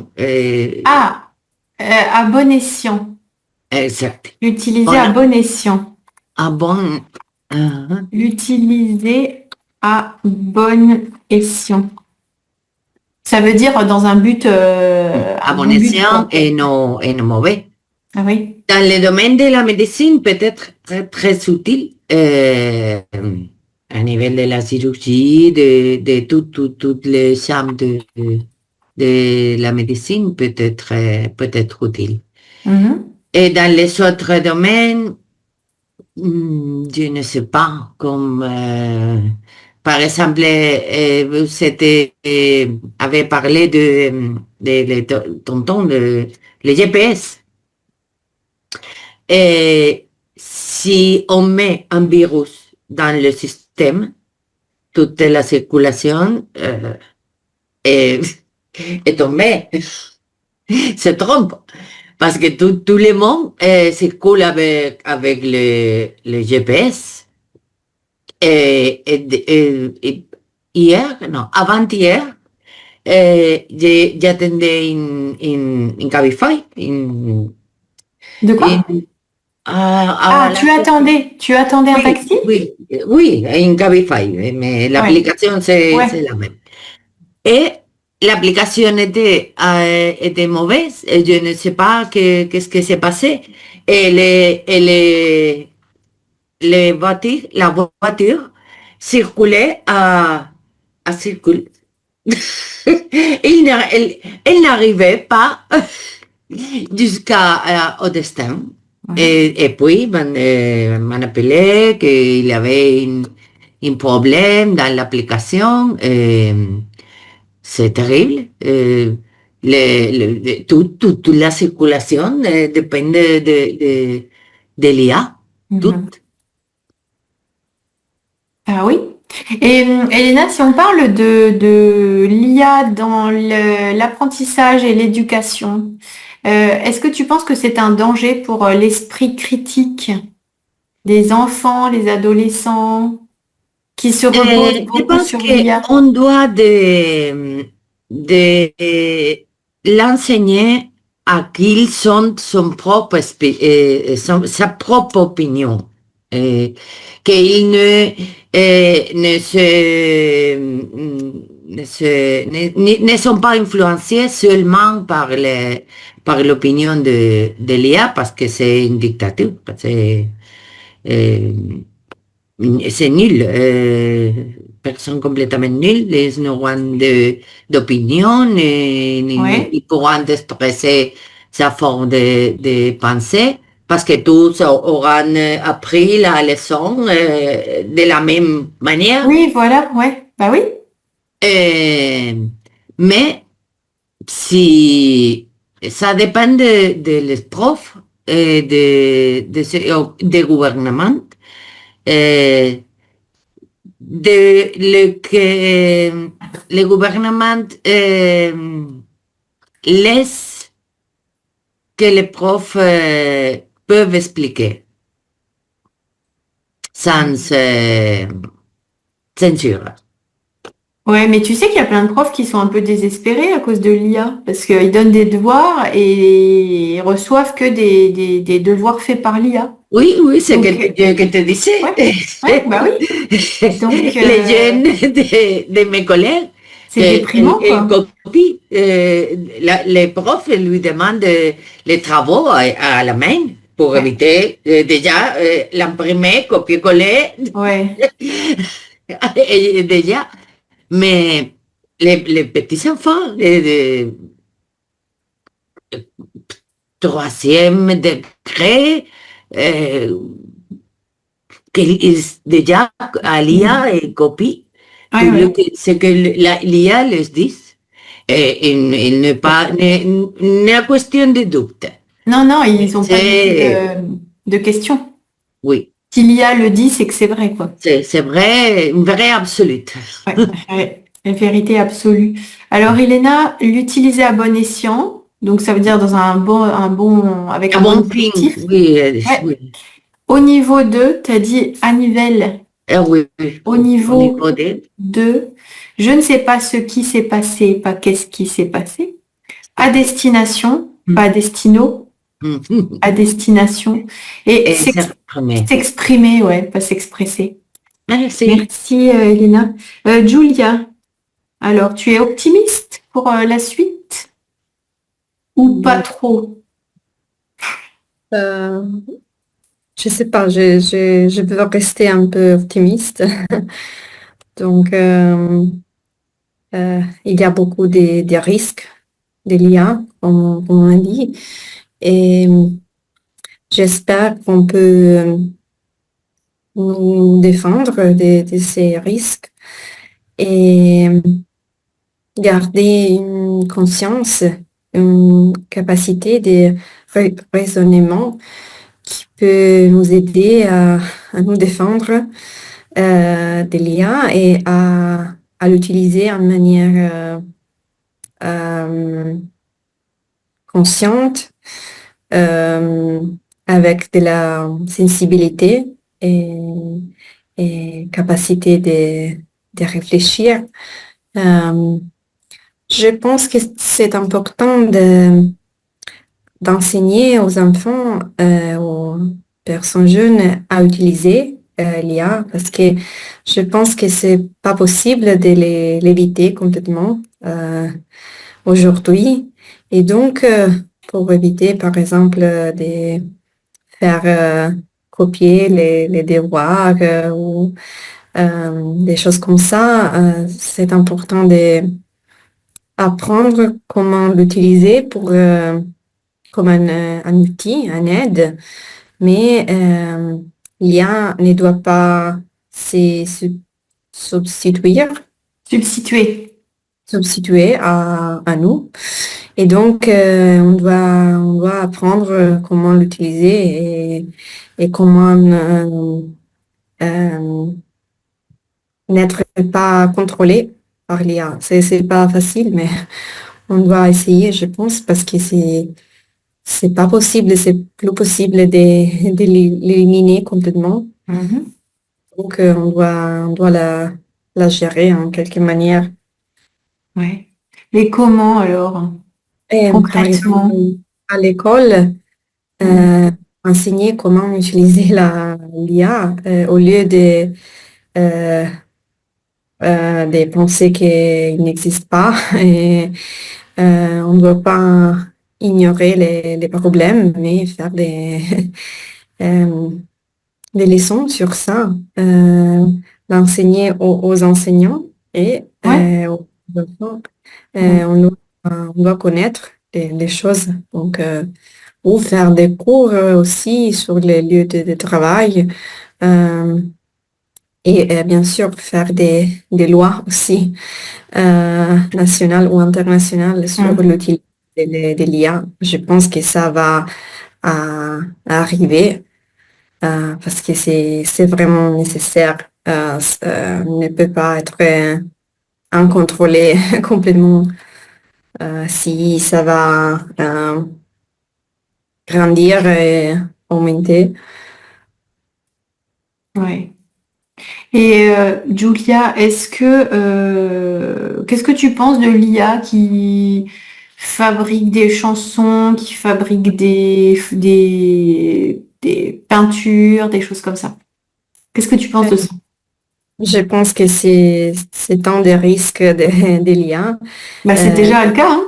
Ah, à bon escient. Exact. L'utiliser à Voilà. bon escient. Ah bon. L'utiliser à bon escient. Ça veut dire dans un but, À un bon bon but, escient quoi. et non mauvais. Ah oui. Dans le domaine de la médecine, peut-être très utile, à niveau de la chirurgie, de toutes les champs de la médecine, peut être utile. Mhm. Et dans les autres domaines, je ne sais pas, comme par exemple, vous avez parlé tonton, le GPS. Et si on met un virus dans le système, toute la circulation est, est tombée, se trompe. Parce que tout le monde circule avec le GPS. Et hier, non, avant-hier, j'attendais in Cabify. De quoi? Ah, tu attendais un taxi? Oui, in Cabify, mais l'application c'est Ouais. la même. Et l'application était mauvaise, et je ne sais pas qu'est-ce qui s'est passé. Et la voiture circulait à circuler. Elle n'arrivait pas jusqu'au destin. Ouais. Et puis, m'ont appelé qu'il y avait un problème dans l'application. C'est terrible. Toute la circulation dépend de l'IA. Mhm. Tout. Ah oui. Et Elena, si on parle de l'IA dans l'apprentissage et l'éducation, est-ce que tu penses que c'est un danger pour l'esprit critique des enfants, les adolescents, qui se reposent Je beaucoup pense sur l'IA? qu'on doit de l'enseigner à qu'il son sa propre opinion, qu'il ne sont pas influencés seulement par l'opinion de l'IA parce que c'est une dictature, c'est nul, personne complètement nul, ils n'auront d'opinion, ni pourront exprimer sa forme de pensée, parce que tous auront appris la leçon de la même manière. Oui, voilà, ouais, bah oui. Mais si ça dépend de les profs et des gouvernements, que le gouvernement laisse que les profs peuvent expliquer sans censure. Ouais, mais tu sais qu'il y a plein de profs qui sont un peu désespérés à cause de l'IA, parce qu'ils donnent des devoirs et ils reçoivent que des devoirs faits par l'IA. Oui, c'est Donc, que te disais. Ouais, bah oui. Donc, les jeunes de mes collègues, c'est déprimant, ils quoi. copient. Les profs lui demandent les travaux à la main pour éviter déjà l'imprimer, copier-coller. Ouais. Et déjà, mais les petits enfants de troisième degré, déjà à l'IA et copie Ouais. ce que l'IA les dit. Il n'est pas une question de doute. Non, ils ont pas C'est- du tout de questions. Oui, Si l'IA le dit, c'est que c'est vrai, quoi. c'est vrai, une vraie absolue. Ouais, la vérité absolue. Alors, Elena, l'utiliser à bon escient, donc ça veut dire dans avec Un un bon bon film, objectif. oui, Ouais. oui. Au niveau 2, tu as dit à niveau Oui, Au au niveau niveau de... 2, je ne sais pas ce qui s'est passé, pas qu'est-ce qui s'est passé. À destination, pas à destino, à destination. Et Et s'exprimer. s'exprimer, ouais, pas s'expresser. Merci. Merci, Elena. Julia, alors, tu es optimiste pour la suite ou pas trop? Je sais pas, je veux rester un peu optimiste. Donc, il y a beaucoup de risques de l'IA, comme on a dit, et j'espère qu'on peut nous défendre de ces risques et garder une conscience, une capacité de raisonnement qui peut nous aider à nous défendre de l'IA et à l'utiliser en manière consciente, avec de la sensibilité et capacité de réfléchir. Je pense que c'est important d'enseigner aux enfants, aux personnes jeunes à utiliser l'IA parce que je pense que c'est pas possible de l'éviter complètement aujourd'hui. Et donc, pour éviter, par exemple, de faire copier les devoirs ou des choses comme ça, c'est important d'apprendre comment l'utiliser comme un outil, un aide, mais l'IA ne doit pas se substituer, substituer à nous. Et donc, on doit apprendre comment l'utiliser et comment n'être pas contrôlé par l'IA. C'est pas facile, mais on doit essayer, je pense, parce que c'est pas possible, c'est plus possible de l'éliminer complètement. Donc, on doit la gérer en quelque manière. Ouais. Mais comment alors, Et, par concrètement? exemple, à l'école, euh, enseigner comment utiliser l'IA au lieu euh, de penser qu'il n'existe pas. Et on ne doit pas ignorer les problèmes, mais faire euh, des leçons sur ça, l'enseigner aux enseignants et Ouais. aux enfants. Mm. On doit connaître les choses. Donc, ou faire des cours aussi sur les lieux de travail. euh, et bien sûr, faire des lois aussi nationales ou internationales sur Mm. l'utilité de l'IA. Je pense que ça va arriver parce que c'est vraiment nécessaire. Ne peut pas être incontrôlé complètement si ça va grandir et augmenter. Ouais. Et Julia, qu'est-ce que tu penses de l'IA qui fabrique des chansons, qui fabrique des peintures, des choses comme ça? Qu'est-ce que tu penses de ça? Je pense que c'est un des risques de l'IA. Bah, c'est déjà le cas, hein?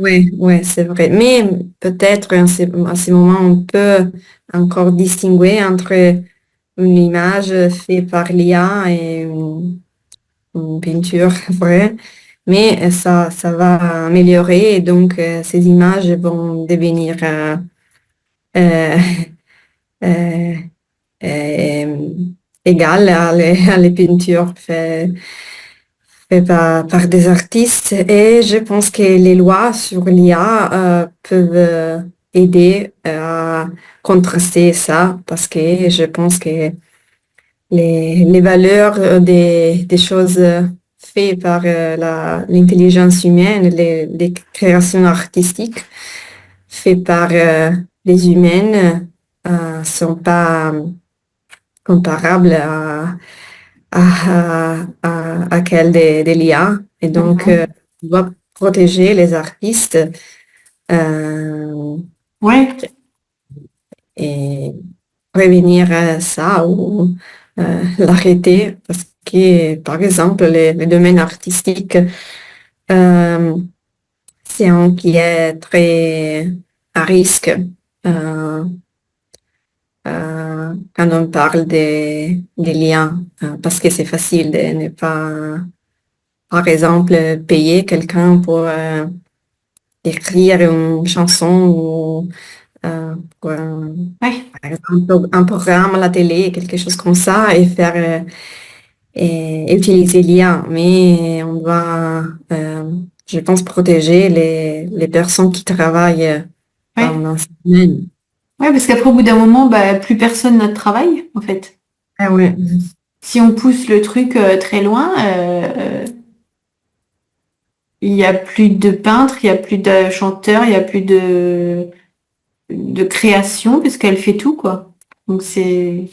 Oui, ouais, c'est vrai. Mais peut-être à ce moment, on peut encore distinguer entre une image faite par l'IA et une peinture vraie. Mais ça va améliorer et donc ces images vont devenir euh, euh, euh, égales à les peintures faites par des artistes. Et je pense que les lois sur l'IA peuvent aider à contraster ça parce que je pense que les valeurs des choses faites par l'intelligence humaine, les créations artistiques faites par les humaines sont pas comparables à celles de l'IA. Et donc, Mhm. on doit protéger les artistes euh, Ouais. et prévenir ça ou l'arrêter parce que, par exemple, les domaines artistiques, euh, c'est un qui est très à risque quand on parle des liens, parce que c'est facile de ne pas, par exemple, payer quelqu'un pour écrire une chanson ou pour Ouais. par exemple, un programme à la télé, quelque chose comme ça, et faire et utiliser l'IA. Mais on doit, je pense, protéger les personnes qui travaillent Ouais. dans ce domaine. Ouais, parce qu'après, au bout d'un moment, bah, plus personne n'a de travail, en fait. Ah ouais. Si on pousse le truc très loin, il n'y a plus de peintres, il n'y a plus de chanteurs, il n'y a plus de création, puisqu'elle fait tout, quoi. Donc c'est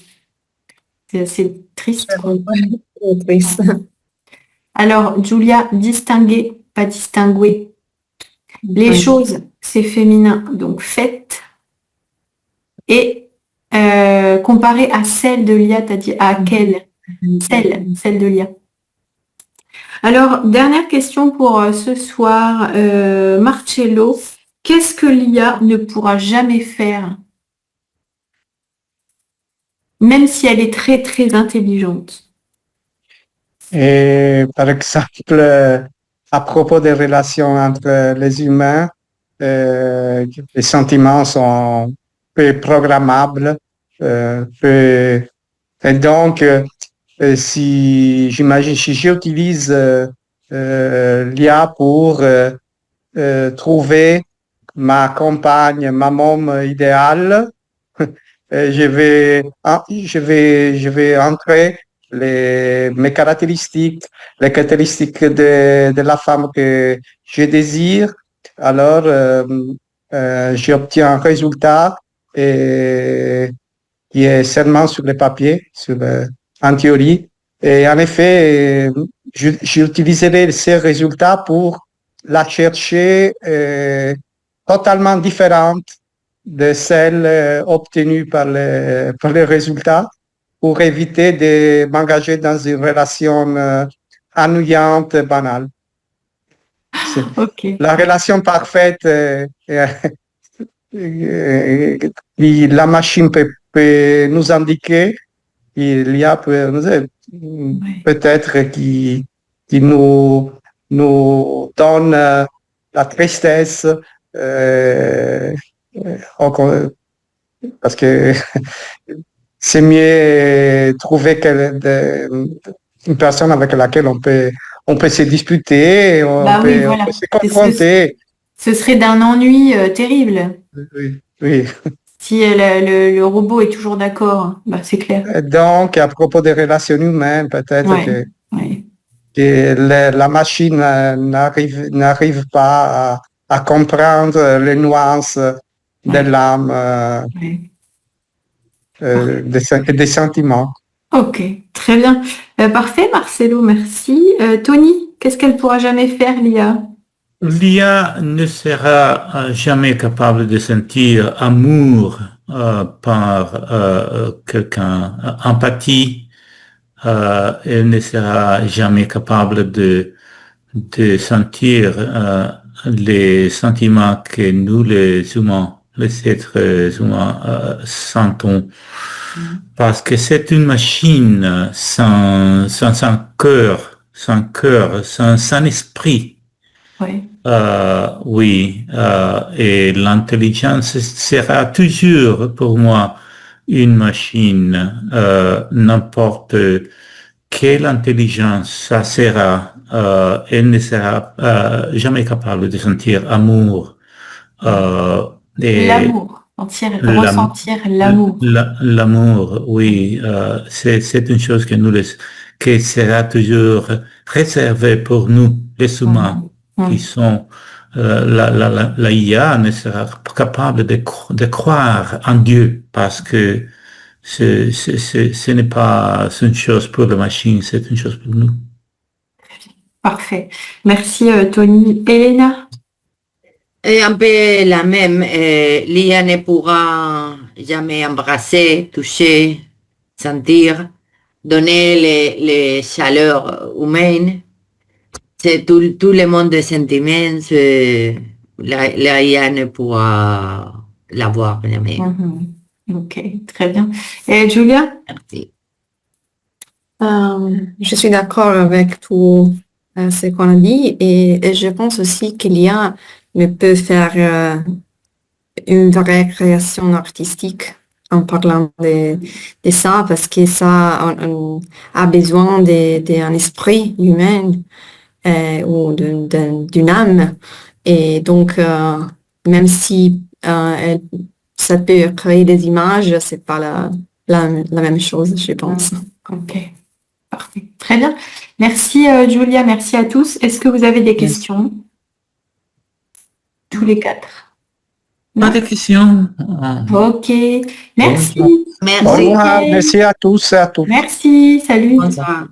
assez triste, quoi. C'est triste. Alors, Julia, distinguer, pas distinguer. Les Ouais. choses, c'est féminin, donc faites. Et comparé à celle de l'IA, t'as dit à quelle? Celle de l'IA. Alors, dernière question pour ce soir. Marcello, qu'est-ce que l'IA ne pourra jamais faire, même si elle est très, très intelligente? Et par exemple, à propos des relations entre les humains, les sentiments sont peu programmables. Et donc, si j'imagine, si j'utilise l'IA pour trouver ma compagne, ma môme idéale, je vais entrer mes caractéristiques, les caractéristiques de la femme que je désire. Alors, j'obtiens un résultat qui est seulement sur le papier, en théorie. Et en effet, j'utiliserai ces résultats pour la chercher totalement différentes de celles obtenues par les résultats pour éviter de m'engager dans une relation ennuyante, banale. Ok. La relation parfaite, la machine peut nous indiquer, il y a peut-être qui nous donne la tristesse, parce que c'est mieux trouver une personne avec laquelle on peut se disputer, Bah oui, on voilà. peut se confronter. Ce serait d'un ennui terrible. Oui, oui. Si le robot est toujours d'accord, bah c'est clair. Donc, à propos des relations humaines, peut-être Ouais, ouais. que la machine n'arrive pas à comprendre les nuances de Ouais. l'âme Ouais. des sentiments. Ok, très bien. Parfait, Marcelo, merci. Tony, qu'est-ce qu'elle pourra jamais faire, l'IA? L'IA ne sera jamais capable de sentir amour par quelqu'un, empathie. Elle ne sera jamais capable de sentir les sentiments que nous, les humains, les êtres humains, sentons. Parce que c'est une machine sans cœur, sans esprit. Ouais. Oui, et l'intelligence sera toujours pour moi une machine, n'importe quelle intelligence ça sera, elle ne sera jamais capable de sentir amour. Et L'amour, ressentir l'amour. l'amour, oui, c'est une chose que sera toujours réservée pour nous, les humains, qui sont la IA ne sera pas capable de croire en Dieu parce que ce n'est pas une chose pour la machine, c'est une chose pour nous. Parfait. Merci, Tony. Elena? Et un peu la même, l'IA ne pourra jamais embrasser, toucher, sentir, donner les chaleurs humaines. C'est tout le monde des sentiments, la IA ne pourra l'avoir jamais. Ok, très bien. Et Julia? Merci. Je suis d'accord avec tout ce qu'on a dit et je pense aussi qu'il y a ne peut faire une vraie création artistique en parlant de ça parce que ça on a besoin d'un esprit humain ou d'une âme et donc même si ça peut créer des images, c'est pas la même chose, je pense. Ok, parfait. Très bien. Merci, Julia. Merci à tous. Est-ce que vous avez des questions? Tous les quatre. Pas de questions. Ok. Merci. Merci. Au revoir, merci à tous et à toutes. Merci. Salut. Bonsoir.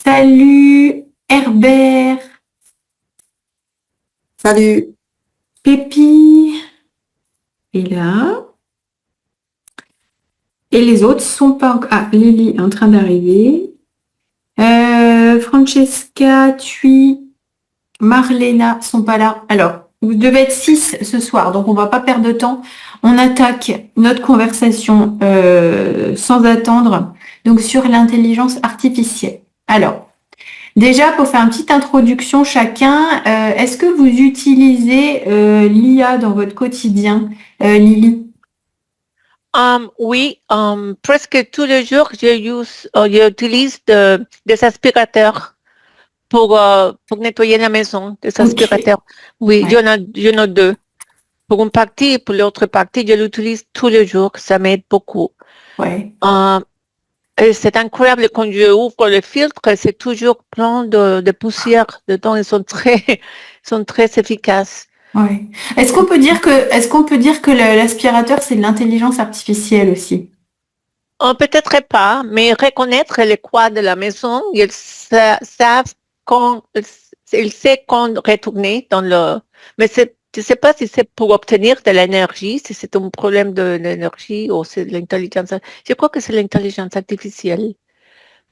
Salut, Herbert. Salut. Pépi. Et là. Et les autres sont pas encore. Ah, Lily est en train d'arriver. Francesca, Tui, Marlena sont pas là. Alors, vous devez être 6 ce soir, donc on va pas perdre de temps. On attaque notre conversation sans attendre, donc sur l'intelligence artificielle. Alors, déjà, pour faire une petite introduction chacun, est-ce que vous utilisez l'IA dans votre quotidien, Lily? Oui, presque tous les jours, j'utilise des aspirateurs pour nettoyer la maison, des aspirateurs. Oui, Ouais. j'en ai 2. Pour une partie et pour l'autre partie, je l'utilise tous les jours. Ça m'aide beaucoup. Ouais. Et c'est incroyable quand je ouvre le filtre, c'est toujours plein de poussière dedans. Ils sont très efficaces. Ouais. Est-ce qu'on peut dire que l'aspirateur, c'est de l'intelligence artificielle aussi? Peut-être pas, mais reconnaître les coins de la maison, ils savent quand il sait quand retourner dans le... Mais je ne sais pas si c'est pour obtenir de l'énergie, si c'est un problème de l'énergie ou c'est l'intelligence. Je crois que c'est l'intelligence artificielle.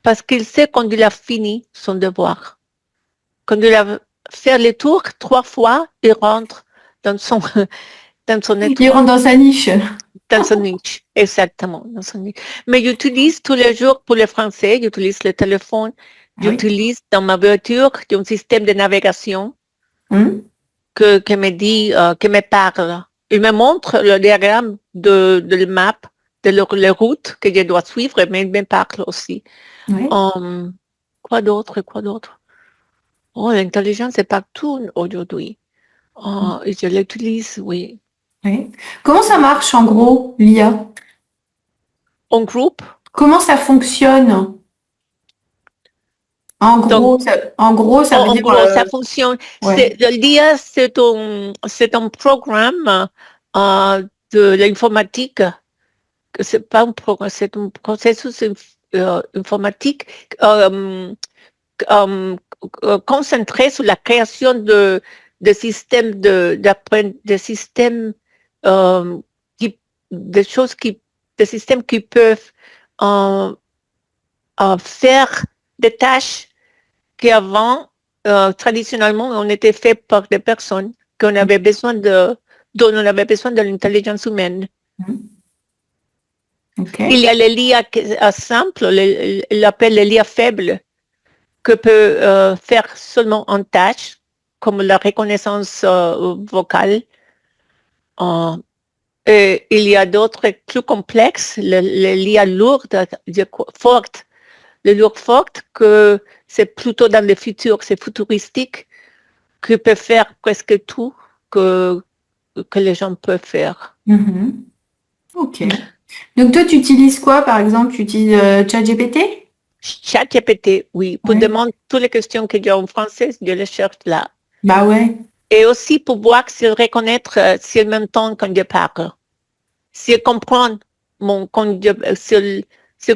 Parce qu'il sait quand il a fini son devoir. Quand il a fait le tour 3 fois, il rentre dans son Il rentre dans sa niche. Dans son niche, exactement. Dans son niche. Mais j'utilise tous les jours pour le français, j'utilise le téléphone, j'utilise dans ma voiture un système de navigation que me dit, que me parle. Il me montre le diagramme de la map, de la route que je dois suivre, mais il me parle aussi. Oui. Quoi d'autre? Oh, l'intelligence est partout aujourd'hui. Et je l'utilise, oui. Oui. Comment ça marche en gros, l'IA? En groupe? Comment ça fonctionne? En gros, ça veut dire... ça fonctionne. Ouais. L'IA, c'est un programme de l'informatique. C'est pas un programme, c'est un processus informatique concentré sur la création de systèmes de systèmes des systèmes qui peuvent faire des tâches qu'avant, traditionnellement, on était fait par des personnes dont on avait besoin de l'intelligence humaine. Okay. Il y a les l'IA simple, il appelle les l'IA faible, que peut faire seulement en tâche, comme la reconnaissance vocale. Et il y a d'autres plus complexes, l'IA lourde, forte, le lourd forte, que c'est plutôt dans le futur, c'est futuristique, que peut faire presque tout que les gens peuvent faire. Ok. Donc toi, tu utilises quoi, par exemple? Tu utilises ChatGPT? ChatGPT, oui. Pour demander toutes les questions que j'ai en français, je les cherche là. Bah ouais. Et aussi pour voir s'il reconnaît, s'il m'entend quand je parle. S'il comprend s'il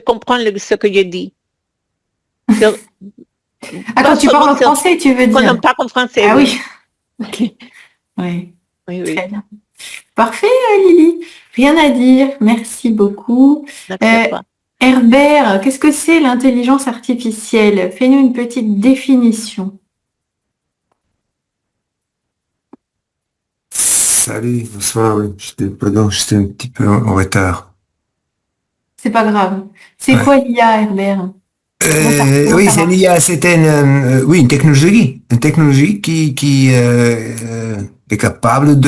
comprend ce que je dis. Quand tu parles en français, tu veux dire? Quand on parle en français, ah oui. Ok. Oui. Oui. Très bien. Parfait, Lily. Rien à dire. Merci beaucoup. Herbert, qu'est-ce que c'est l'intelligence artificielle? Fais-nous une petite définition. Salut, bonsoir, oui. J'étais un petit peu en retard. C'est pas grave. C'est quoi l'IA, Herbert? Oui, c'est l'IA, c'était une technologie. Une technologie qui est capable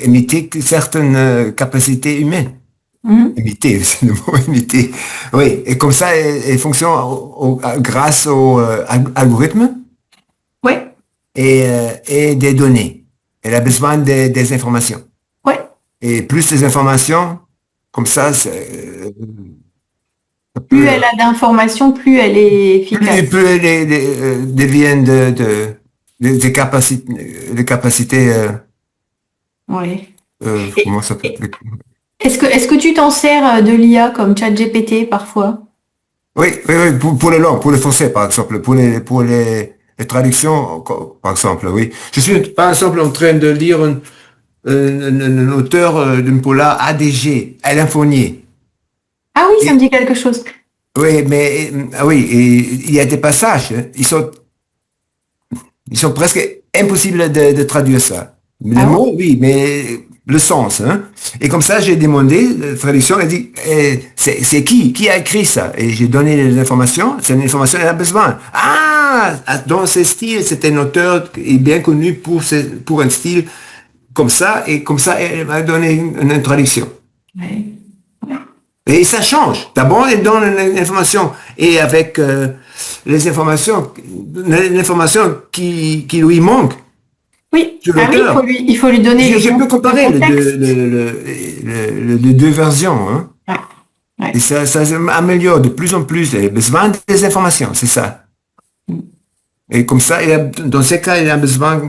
d'imiter certaines capacités humaines. Imiter, c'est le mot imiter. Oui, et comme ça, elle fonctionne grâce aux algorithmes et des données. Elle a besoin des informations. Ouais. Et plus les informations, comme ça, plus elle a d'informations, plus elle est efficace. Plus elle devient des capacités. Oui. Comment ça peut être? Est-ce que tu t'en sers de l'IA comme ChatGPT parfois? Oui, pour les langues, pour le français par exemple, pour les traductions par exemple, oui. Je suis par exemple en train de lire un auteur d'une polar ADG, Alain Fournier. Ah oui, ça me dit quelque chose. Oui, mais il y a des passages, ils sont presque impossibles de traduire ça. Le mot, oui, mais le sens. Hein. Et comme ça, j'ai demandé, la traduction, elle dit, c'est qui a écrit ça? Et j'ai donné les informations, c'est une information qu'elle a besoin. Ah, dans ce style, c'est un auteur qui est bien connu pour un style comme ça, et comme ça, elle m'a donné une traduction. Oui. Et ça change. D'abord, elle donne une information, et avec l'information qui lui manque. Oui, il faut lui donner. Je peux comparer les deux versions. Hein. Ouais. Et ça améliore de plus en plus. Il a besoin des informations, c'est ça. Et comme ça, dans ces cas, il a besoin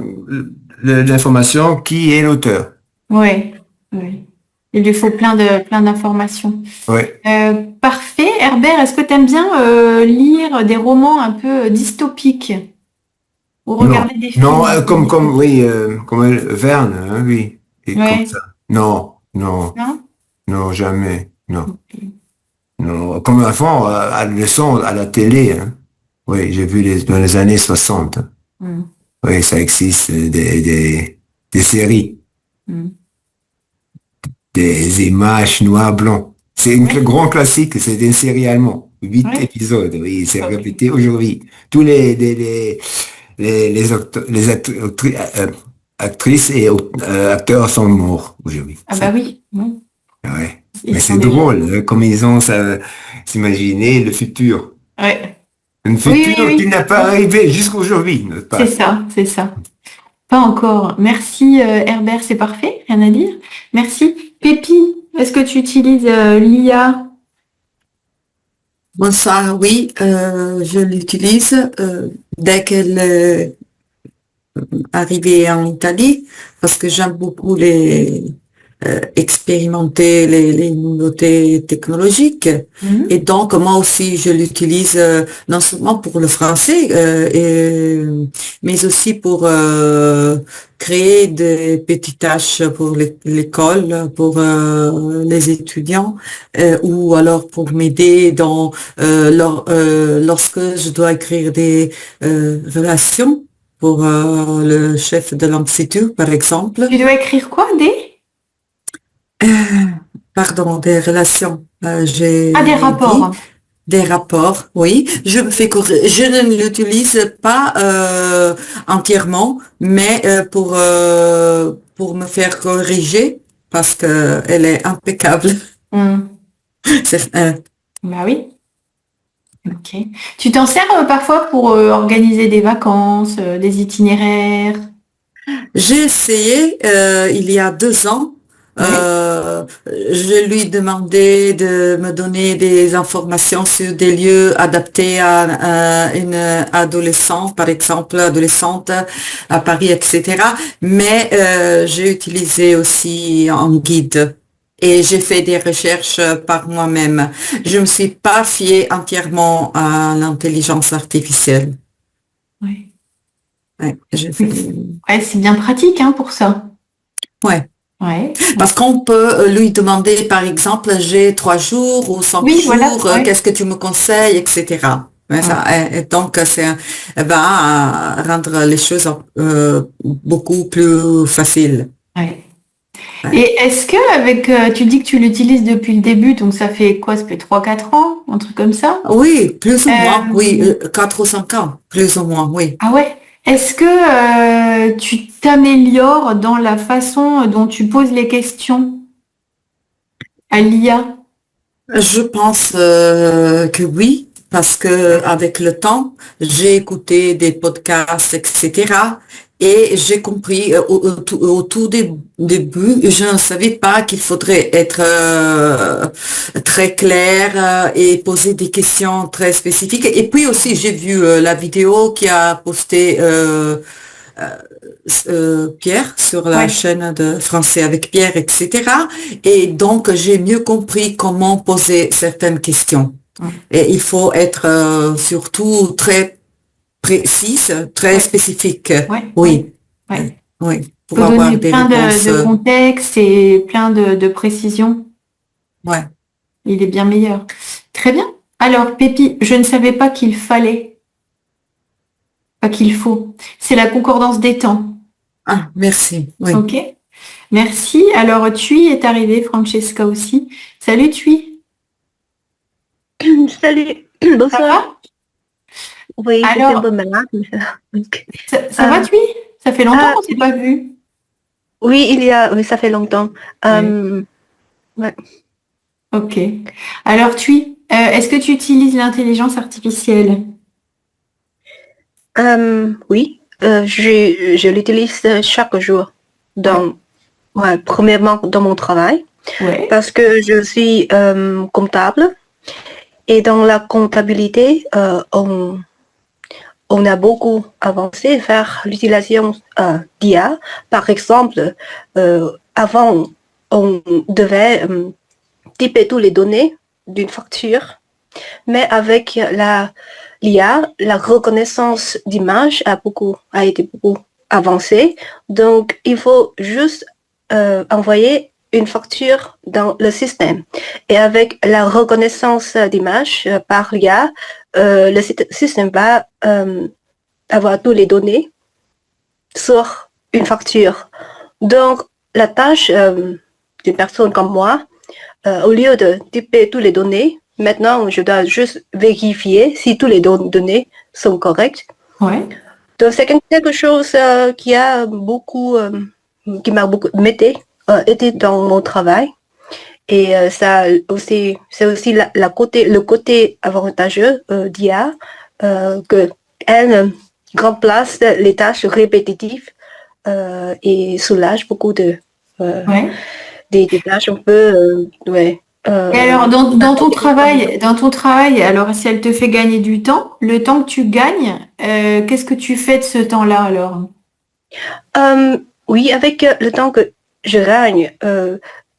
l'information qui est l'auteur. Oui, oui. Il lui faut plein d'informations. Oui. Parfait. Herbert, est-ce que tu aimes bien lire des romans un peu dystopiques ou regarder des films? Non, comme Verne, hein, oui. Et Ouais. comme ça. Non, non, Non? non, jamais, non. Non, comme avant, à la leçon, à la télé, hein. Oui, j'ai vu dans les années 60. Mm. Oui, ça existe, des séries, des images noir-blanc. C'est un grand classique, c'est une série allemande. 8 Ouais. épisodes, oui, c'est Ok. répété aujourd'hui. Tous actrices et acteurs sont morts aujourd'hui. Ah bah oui. Oui. Ouais. Ils Mais sont c'est déjà- drôle, hein, comme ils ont s'imaginer le futur. Ouais. Un Oui, futur oui, qui oui. n'a pas arrivé jusqu'aujourd'hui, n'est-ce pas? C'est ça, c'est ça. Pas encore. Merci Herbert, c'est parfait, rien à dire. Merci. Pépi, est-ce que tu utilises l'IA? Bonsoir, oui, je l'utilise dès qu'elle est arrivée en Italie parce que j'aime beaucoup expérimenter les nouveautés technologiques. Et donc, moi aussi, je l'utilise non seulement pour le français, mais aussi pour créer des petites tâches pour l'école, pour les étudiants, ou alors pour m'aider lorsque je dois écrire des relations pour le chef de l'institut, par exemple. Tu dois écrire quoi? Pardon, des relations. J'ai Des dit rapports. des rapports, oui. Je me fais je ne l'utilise pas entièrement, mais pour me faire corriger parce que elle est impeccable. Bah oui. Ok. Tu t'en sers parfois pour organiser des vacances, des itinéraires? J'ai essayé il y a 2 ans. Je lui demandais de me donner des informations sur des lieux adaptés à une adolescente, par exemple, adolescente à Paris, etc. Mais j'ai utilisé aussi un guide et j'ai fait des recherches par moi-même. Je me suis pas fiée entièrement à l'intelligence artificielle. Oui. Ouais, j'ai fait... Ouais, c'est bien pratique hein, pour ça. Ouais. Ouais. Parce qu'on peut lui demander, par exemple, j'ai 3 jours ou 5 Oui, jours, voilà, ouais. qu'est-ce que tu me conseilles, etc. Ouais, ça, et donc, va rendre les choses beaucoup plus faciles. Ouais. Et est-ce que avec, tu dis que tu l'utilises depuis le début, donc ça fait quoi? Ça fait 3-4 ans, un truc comme ça? Oui, plus ou moins, oui, 4 ou 5 ans, plus ou moins, oui. Ah ouais? Est-ce que tu t'améliores dans la façon dont tu poses les questions à l'IA? Je pense que oui, parce que avec le temps, j'ai écouté des podcasts, etc. Et j'ai compris au tout début, je ne savais pas qu'il faudrait être très clair et poser des questions très spécifiques. Et puis aussi, j'ai vu la vidéo qui a posté Pierre sur la chaîne de Français avec Pierre, etc. Et donc, j'ai mieux compris comment poser certaines questions. Et il faut être surtout très précise, très spécifique. Oui. Pour faut avoir donner des plein réponses. de contexte et plein de précisions. Ouais. Il est bien meilleur. Très bien. Alors, Pépi, je ne savais pas qu'il fallait. Pas qu'il faut. C'est la concordance des temps. Ah, merci. Oui. Ok. Merci. Alors, Tui est arrivé, Francesca aussi. Salut, Tui. Salut. Bonsoir. Ça va? Oui, je suis un peu malade. Ça va, Tui? Ça fait longtemps qu'on ne s'est pas vu. Oui, ça fait longtemps. Ouais. Ok. Alors, Tui, est-ce que tu utilises l'intelligence artificielle? Oui, je l'utilise chaque jour. Premièrement dans mon travail, parce que je suis comptable et dans la comptabilité, on on a beaucoup avancé vers l'utilisation d'IA. Par exemple, avant, on devait typer toutes les données d'une facture, mais avec l'IA, la reconnaissance d'image a été beaucoup avancée. Donc, il faut juste envoyer une facture dans le système. Et avec la reconnaissance d'image par l'IA, le système va avoir toutes les données sur une facture. Donc, la tâche d'une personne comme moi, au lieu de typer toutes les données, maintenant, je dois juste vérifier si toutes les données sont correctes. Ouais. Donc, c'est quelque chose qui m'a beaucoup aidé dans mon travail. Et ça aussi, c'est aussi le côté avantageux d'IA, qu'elle remplace les tâches répétitives et soulage beaucoup des tâches un peu, Et alors, dans ton travail, alors si elle te fait gagner du temps, le temps que tu gagnes, qu'est-ce que tu fais de ce temps-là alors? Oui, avec le temps que je gagne,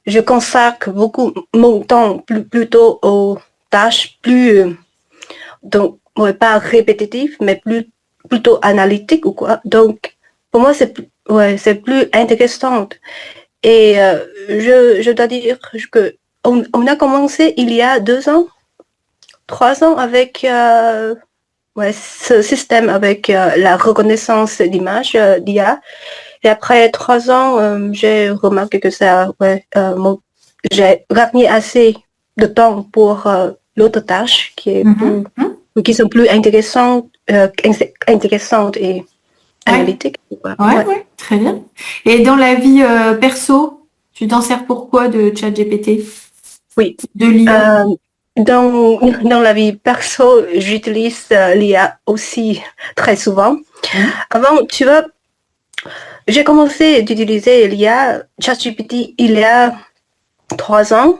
je consacre beaucoup mon temps plutôt aux tâches plus, donc pas répétitives, mais plutôt analytiques ou quoi. Donc, pour moi, c'est plus intéressant. Et je dois dire que on a commencé il y a 3 ans avec ce système avec la reconnaissance d'image d'IA. Et après 3 ans, j'ai remarqué que j'ai gagné assez de temps pour l'autre tâche qui sont plus intéressantes et analytiques. Ouais, très bien. Et dans la vie perso, tu t'en sers pour quoi de ChatGPT? Oui. De l'IA? Dans la vie perso, j'utilise l'IA aussi très souvent. Avant, tu vois, j'ai commencé d'utiliser l'IA ChatGPT il y a 3 ans,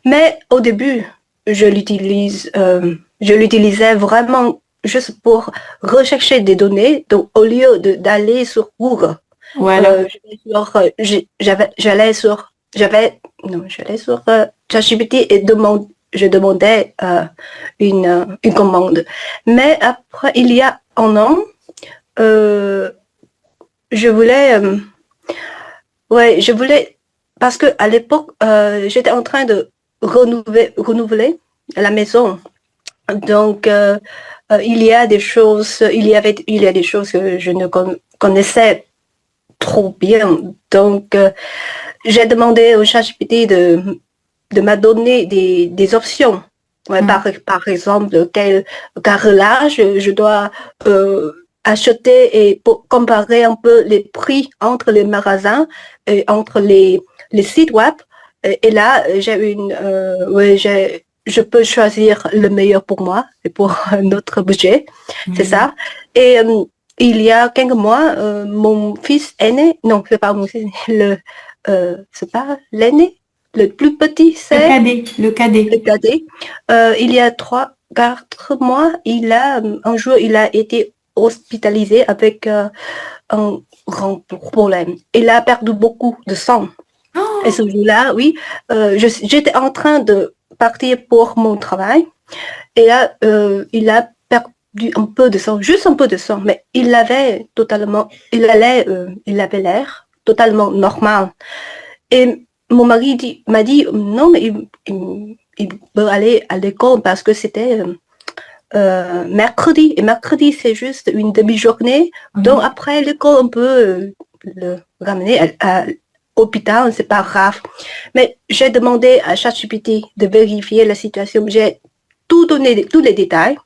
mais au début, je l'utilisais vraiment juste pour rechercher des données. Donc, au lieu d'aller sur Google, j'allais sur ChatGPT et je demandais une commande. Mais après, il y a un an, je voulais, parce que à l'époque, j'étais en train de renouveler la maison. Donc, il y a des choses que je ne connaissais trop bien. Donc, j'ai demandé au ChatGPT de me donner des options. Par exemple, quel carrelage je dois acheter et pour comparer un peu les prix entre les magasins et entre les sites web. Et là, je peux choisir le meilleur pour moi et pour notre budget. C'est ça. Et il y a quelques mois, mon fils aîné, non, c'est pas mon fils, c'est pas l'aîné, le plus petit, c'est le cadet. Il y a 3-4 mois, un jour, il a été hospitalisé avec un grand problème. Il a perdu beaucoup de sang. Et ce jour-là, oui, j'étais en train de partir pour mon travail. Et là, il a perdu un peu de sang, juste un peu de sang, mais il avait l'air totalement normal. Et mon mari m'a dit, non, mais il peut aller à l'école parce que c'était mercredi. Et mercredi, c'est juste une demi-journée. Donc, après l'école, on peut le ramener à l'hôpital, c'est pas grave. Mais j'ai demandé à ChatGPT de vérifier la situation. J'ai tout donné, tous les détails.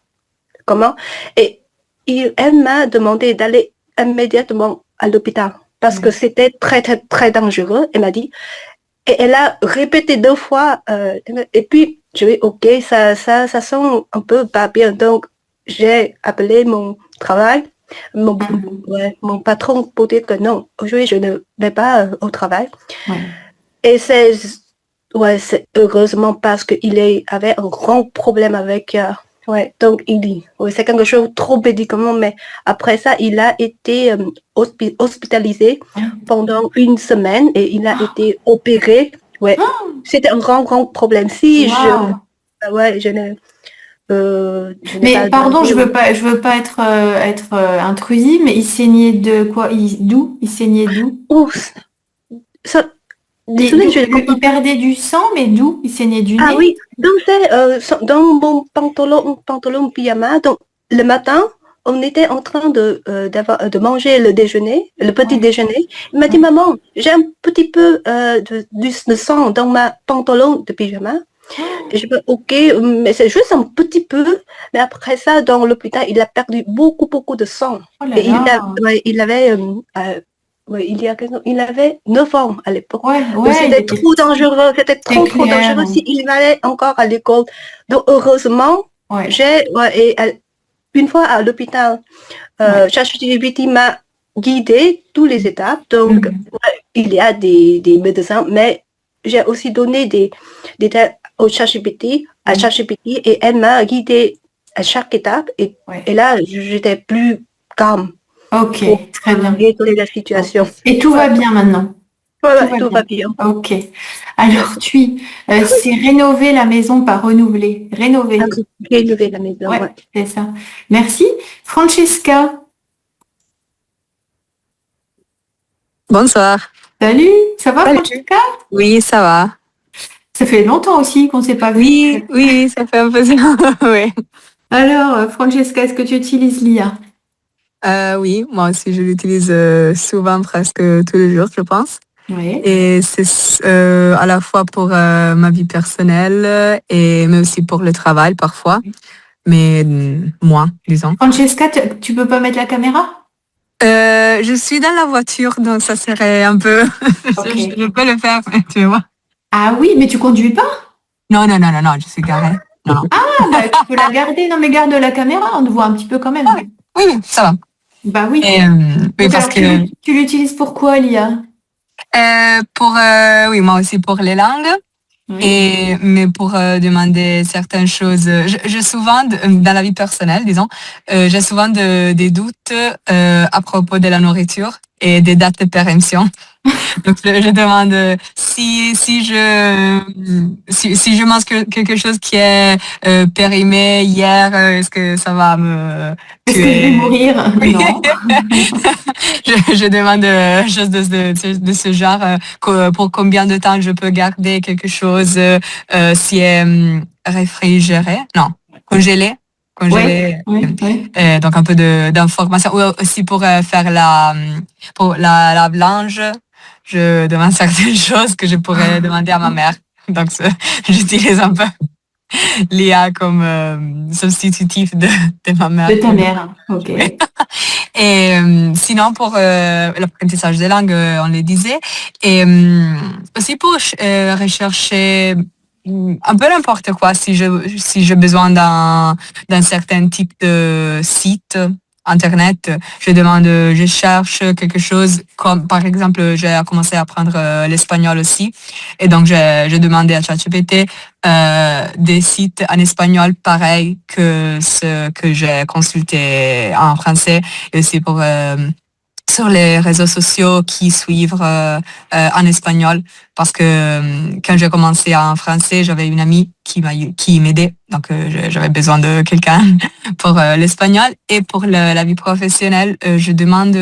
Comment? Et elle m'a demandé d'aller immédiatement à l'hôpital parce que c'était très, très, très dangereux. Elle m'a dit. Et elle a répété 2 fois. Et puis, je dis, OK, ça sent un peu pas bien. Donc, j'ai appelé mon travail, mon patron pour dire que non, aujourd'hui, je ne vais pas au travail. Et c'est heureusement parce qu'il avait un grand problème avec Ouais, donc c'est quelque chose de trop médicament, mais après ça, il a été hospitalisé pendant une semaine et il a été opéré. Ouais, c'était un grand problème. Si Wow. je n'ai Mais pas pardon, demandé. je veux pas être intrusive, mais il saignait de quoi? D'où? Il saignait d'où? Oh, ça, désolé, je ne comprends Il perdait du sang, mais d'où? Il saignait du Ah nez? oui, donc c'est dans mon pantalon pyjama. Donc le matin, on était en train de manger le déjeuner, le petit déjeuner. Il m'a dit, maman, j'ai un petit peu de sang dans ma pantalon de pyjama. Et je dis, ok, mais c'est juste un petit peu. Mais après ça, dans l'hôpital, il a perdu beaucoup de sang. Oh là Et là. il avait ouais, il avait 9 ans à l'époque. Ouais, Donc il c'était était trop dangereux, c'était c'est trop clair. dangereux s'il allait encore à l'école. Donc heureusement, Ouais. une fois à l'hôpital, ChatGPT m'a guidé toutes les étapes. Donc il y a des médecins, mais j'ai aussi donné des détails au ChatGPT, à ChatGPT, et elle m'a guidé à chaque étape. Et là, j'étais plus calme. Ok, très bien. Résoudre la situation. Et tout va bien maintenant. Tout va bien. Ok. Alors, c'est rénover la maison, pas renouveler. Rénover. Rénover la maison, Ouais, ouais. c'est ça. Merci. Francesca, Bonsoir. salut. Ça va, Salut. Francesca? Oui, ça va. Ça fait longtemps aussi qu'on ne s'est pas vu. Oui, ça fait un peu ça. Oui. Alors, Francesca, est-ce que tu utilises l'IA? Oui, moi aussi, je l'utilise souvent, presque tous les jours, je pense. Oui. Et c'est à la fois pour ma vie personnelle, mais aussi pour le travail parfois, mais moins, disons. Francesca, tu peux pas mettre la caméra? Je suis dans la voiture, donc ça serait un peu... Ok. je peux le faire, tu vois. Ah oui, mais tu conduis pas? Non, je suis garée. Non. Ah, bah, tu peux la garder. Non, mais garde la caméra, on te voit un petit peu quand même. Ah oui, ça va. Bah oui. Et, oui, Donc, parce alors, que... tu l'utilises pour quoi, l'IA? Oui, moi aussi pour les langues. Oui. Mais pour demander certaines choses, j'ai souvent, dans la vie personnelle, disons, j'ai souvent des doutes à propos de la nourriture et des dates de péremption. Donc je demande si je mange quelque chose qui est périmé hier, est-ce que ça va me Est-ce que je vais mourir? Non. je demande choses de ce genre, pour combien de temps je peux garder quelque chose si est réfrigéré, non, congelé. Oui. Donc un peu d'informations. Ou aussi pour faire pour la lave-linge, je demande certaines choses que je pourrais demander à ma mère. Donc j'utilise un peu l'IA comme substitutif de ma mère. De ta mère, ok. Et sinon, pour l'apprentissage des langues, on le disait. Et aussi pour rechercher un peu n'importe quoi, si j'ai besoin d'un certain type de site Internet, je cherche quelque chose, comme par exemple, j'ai commencé à apprendre l'espagnol aussi. Et donc, j'ai demandé à ChatGPT des sites en espagnol pareils que ce que j'ai consulté en français, et aussi pour sur les réseaux sociaux qui suivent en espagnol, parce que quand j'ai commencé en français, j'avais une amie qui m'aidait, donc j'avais besoin de quelqu'un pour l'espagnol. Et pour la vie professionnelle, je demande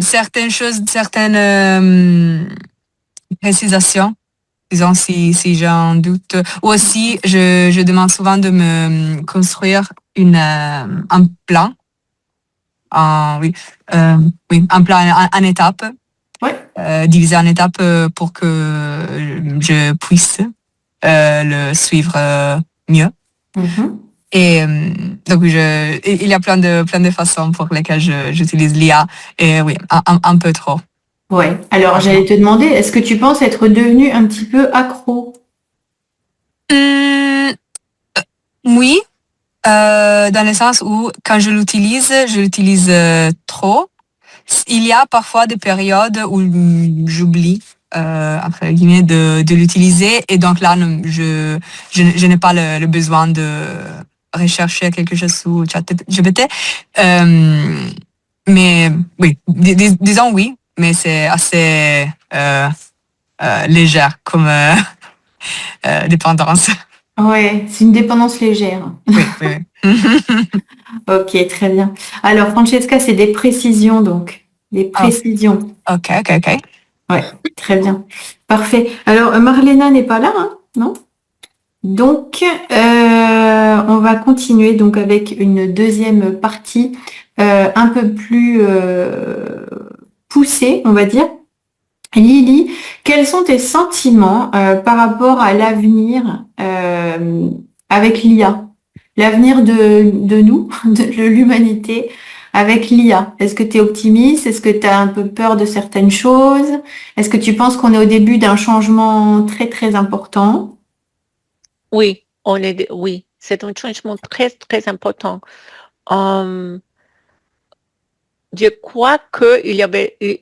certaines choses, certaines précisations, disons si j'ai un doute. Ou aussi, je demande souvent de me construire un plan. Oui, un plan en étapes, divisé en étapes pour que je puisse le suivre mieux. Mm-hmm. Et donc il y a plein de façons pour lesquelles j'utilise l'IA, et oui, un peu trop. Ouais. Alors j'allais te demander, est-ce que tu penses être devenu un petit peu accro? Oui. Dans le sens où quand je l'utilise trop. Il y a parfois des périodes où j'oublie entre guillemets, de l'utiliser. Et donc là, je n'ai pas le besoin de rechercher quelque chose sous ChatGPT. Mais oui, disons oui, mais c'est assez légère comme dépendance. Ouais, c'est une dépendance légère. Oui, oui, oui. Ok, très bien. Alors, Francesca, c'est des précisions, donc. Des précisions. Ok. Ouais, très bien. Parfait. Alors, Marlena n'est pas là, hein, non? Donc, on va continuer donc avec une deuxième partie un peu plus poussée, on va dire. Lily, quels sont tes sentiments par rapport à l'avenir avec l'IA? L'avenir de nous, de l'humanité avec l'IA. Est-ce que tu es optimiste? Est-ce que tu as un peu peur de certaines choses? Est-ce que tu penses qu'on est au début d'un changement très, très important? Oui, oui, c'est un changement très, très important. Je crois qu'il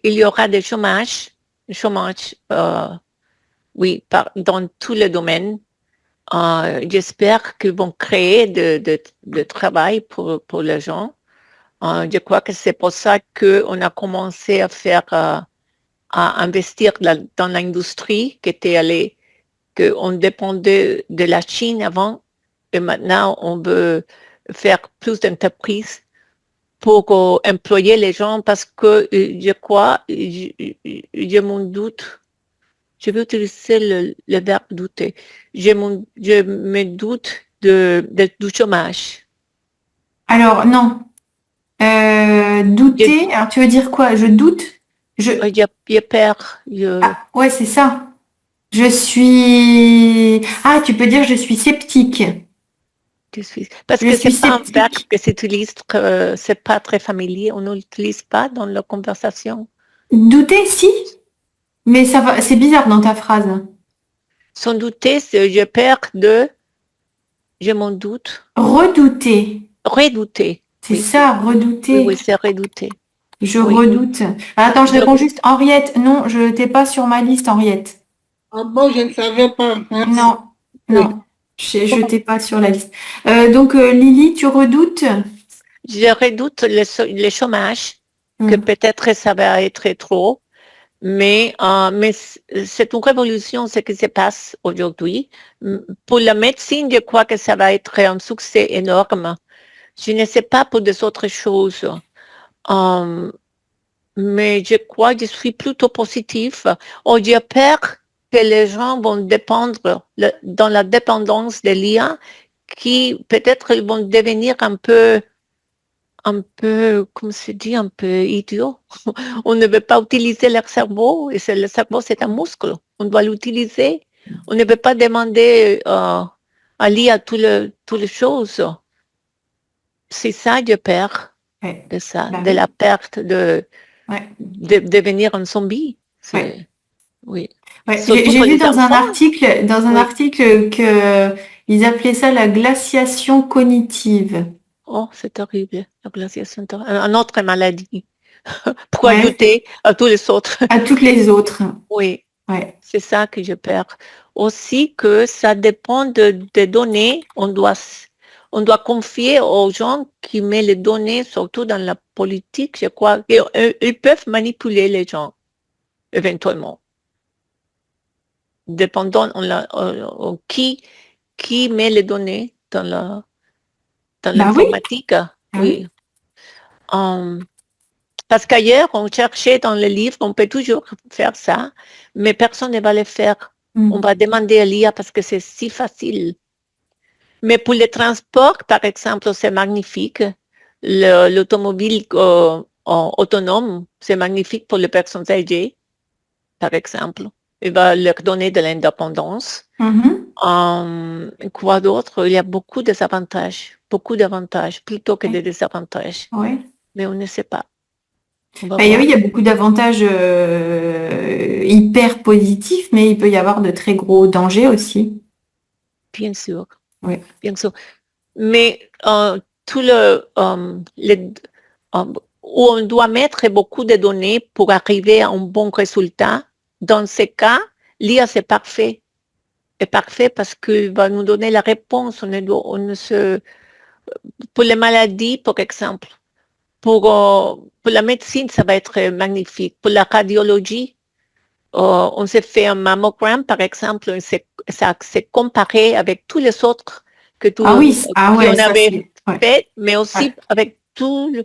y aura des chômages, oui, dans tous les domaines. J'espère qu'ils vont créer de travail pour les gens. Je crois que c'est pour ça qu'on a commencé à investir dans l'industrie qu'on dépendait de la Chine avant, et maintenant on veut faire plus d'entreprises pour employer les gens, parce que je crois, je m'en doute, je vais utiliser le verbe douter, je me doute du chômage. Alors, non. Douter, alors tu veux dire quoi? Je doute? J'ai peur. Ah, ouais, c'est ça. Je suis... Ah, tu peux dire je suis sceptique. Parce Je que suis c'est pas un sceptique. verbe que s'utilise, c'est pas très familier, on ne l'utilise pas dans la conversation. Douter, si, mais ça va, c'est bizarre dans ta phrase. Sans douter, c'est j'ai peur de, je m'en doute. Redouter. Redouter. C'est Oui. ça, redouter. Oui, c'est redouter. Je Oui. redoute. Attends, je réponds juste Henriette. Non, je n'étais pas sur ma liste, Henriette. Ah bon, je ne savais pas. Merci. Non, non, je n'étais pas sur la liste. Donc, Lily, tu redoutes? Je redoute le chômage, que peut-être ça va être trop, mais c'est une révolution ce qui se passe aujourd'hui. Pour la médecine, je crois que ça va être un succès énorme. Je ne sais pas pour des autres choses. Mais je crois que je suis plutôt positif. J'ai peur que les gens vont dépendre dans la dépendance de l'IA, qui peut-être ils vont devenir un peu, comme se dit, un peu idiot. On ne veut pas utiliser leur cerveau, et le cerveau, c'est un muscle. On doit l'utiliser. On ne veut pas demander à l'IA toutes les choses. C'est ça, j'ai peur de ça, de la perte de devenir un zombie. Oui. Ouais, j'ai vu dans un article que ils appelaient ça la glaciation cognitive. Oh, c'est terrible, la glaciation. Une autre maladie pour ajouter à tous les autres. À toutes les autres. Oui. Ouais. C'est ça que je perds. Aussi que ça dépend des données. On doit confier aux gens qui mettent les données, surtout dans la politique, je crois. Ils peuvent manipuler les gens, éventuellement. Dépendant qui met les données dans l'informatique. Oui. Parce qu'ailleurs, on cherchait dans les livres, on peut toujours faire ça, mais personne ne va le faire. On va demander à l'IA parce que c'est si facile. Mais pour les transports, par exemple, c'est magnifique. L'automobile autonome, c'est magnifique pour les personnes âgées, par exemple. Il va leur donner de l'indépendance. Quoi d'autre? Il y a beaucoup d'avantages, plutôt que de désavantages. Oui. Mais on ne sait pas. Oui, il y a beaucoup d'avantages hyper positifs, mais il peut y avoir de très gros dangers aussi. Bien sûr. Oui. Bien sûr. Mais où on doit mettre beaucoup de données pour arriver à un bon résultat, dans ces cas, l'IA, c'est parfait. C'est parfait parce qu'il va nous donner la réponse. Pour les maladies, par exemple, pour la médecine, ça va être magnifique. Pour la radiologie, on s'est fait un mammogramme, par exemple, ça s'est comparé avec tous les autres que Ah oui, ah ouais, qu'on ça, avait ouais. fait, mais aussi Ouais. avec tout le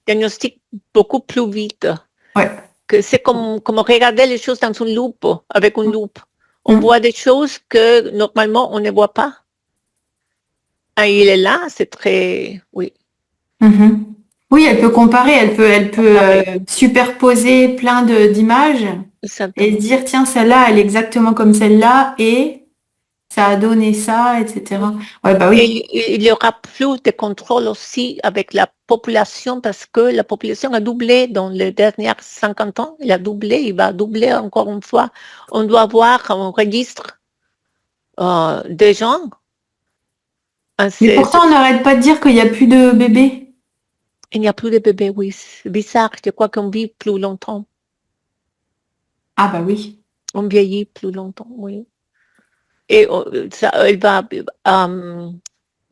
diagnostic beaucoup plus vite. Ouais. Que c'est comme regarder les choses dans une loupe, avec une loupe. On Mm. voit des choses que normalement on ne voit pas. Ah, il est là, c'est très, oui. Mhm. Oui, elle peut comparer, elle peut superposer plein d'images et dire, tiens, celle-là, elle est exactement comme celle-là et ça a donné ça, etc. Ouais, bah oui. Et il y aura plus de contrôle aussi avec la population parce que la population a doublé dans les dernières 50 ans. Il a doublé, il va doubler encore une fois. On doit avoir un registre des gens. Mais pourtant, on n'arrête pas de dire qu'il n'y a plus de bébés. Il n'y a plus de bébés, oui. C'est bizarre. Je crois qu'on vit plus longtemps. Ah bah oui. On vieillit plus longtemps, oui. Et ça, elle va,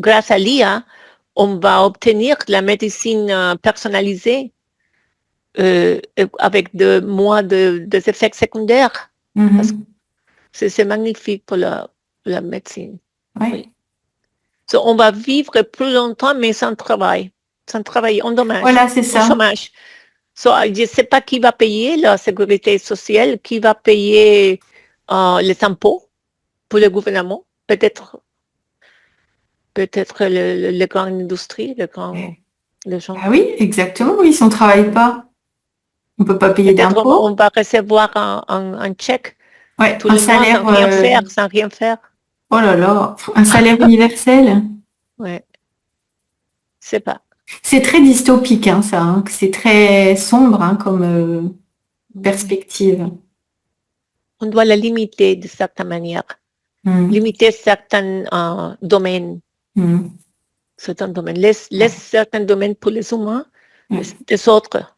grâce à l'IA, on va obtenir la médecine personnalisée avec moins des effets secondaires. Mhm. C'est magnifique pour la médecine. Ouais. Oui. So, on va vivre plus longtemps, mais sans travail. Sans travail, en dommage. Voilà, c'est ça. En chômage. So, je ne sais pas qui va payer la sécurité sociale, qui va payer les impôts pour le gouvernement. Peut-être les grandes industries, les gens. Ah oui, exactement, oui, si on ne travaille pas, on ne peut pas payer Peut-être d'impôts. on va recevoir un chèque Ouais, tous un les mois salaire. sans rien faire. Oh là là, un salaire universel. Ouais. C'est pas. C'est très dystopique, hein, ça. Hein, c'est très sombre hein, comme perspective. On doit la limiter de certaine manière. Limiter certains domaines. Certains domaines. Laisse certains domaines pour les humains, les autres.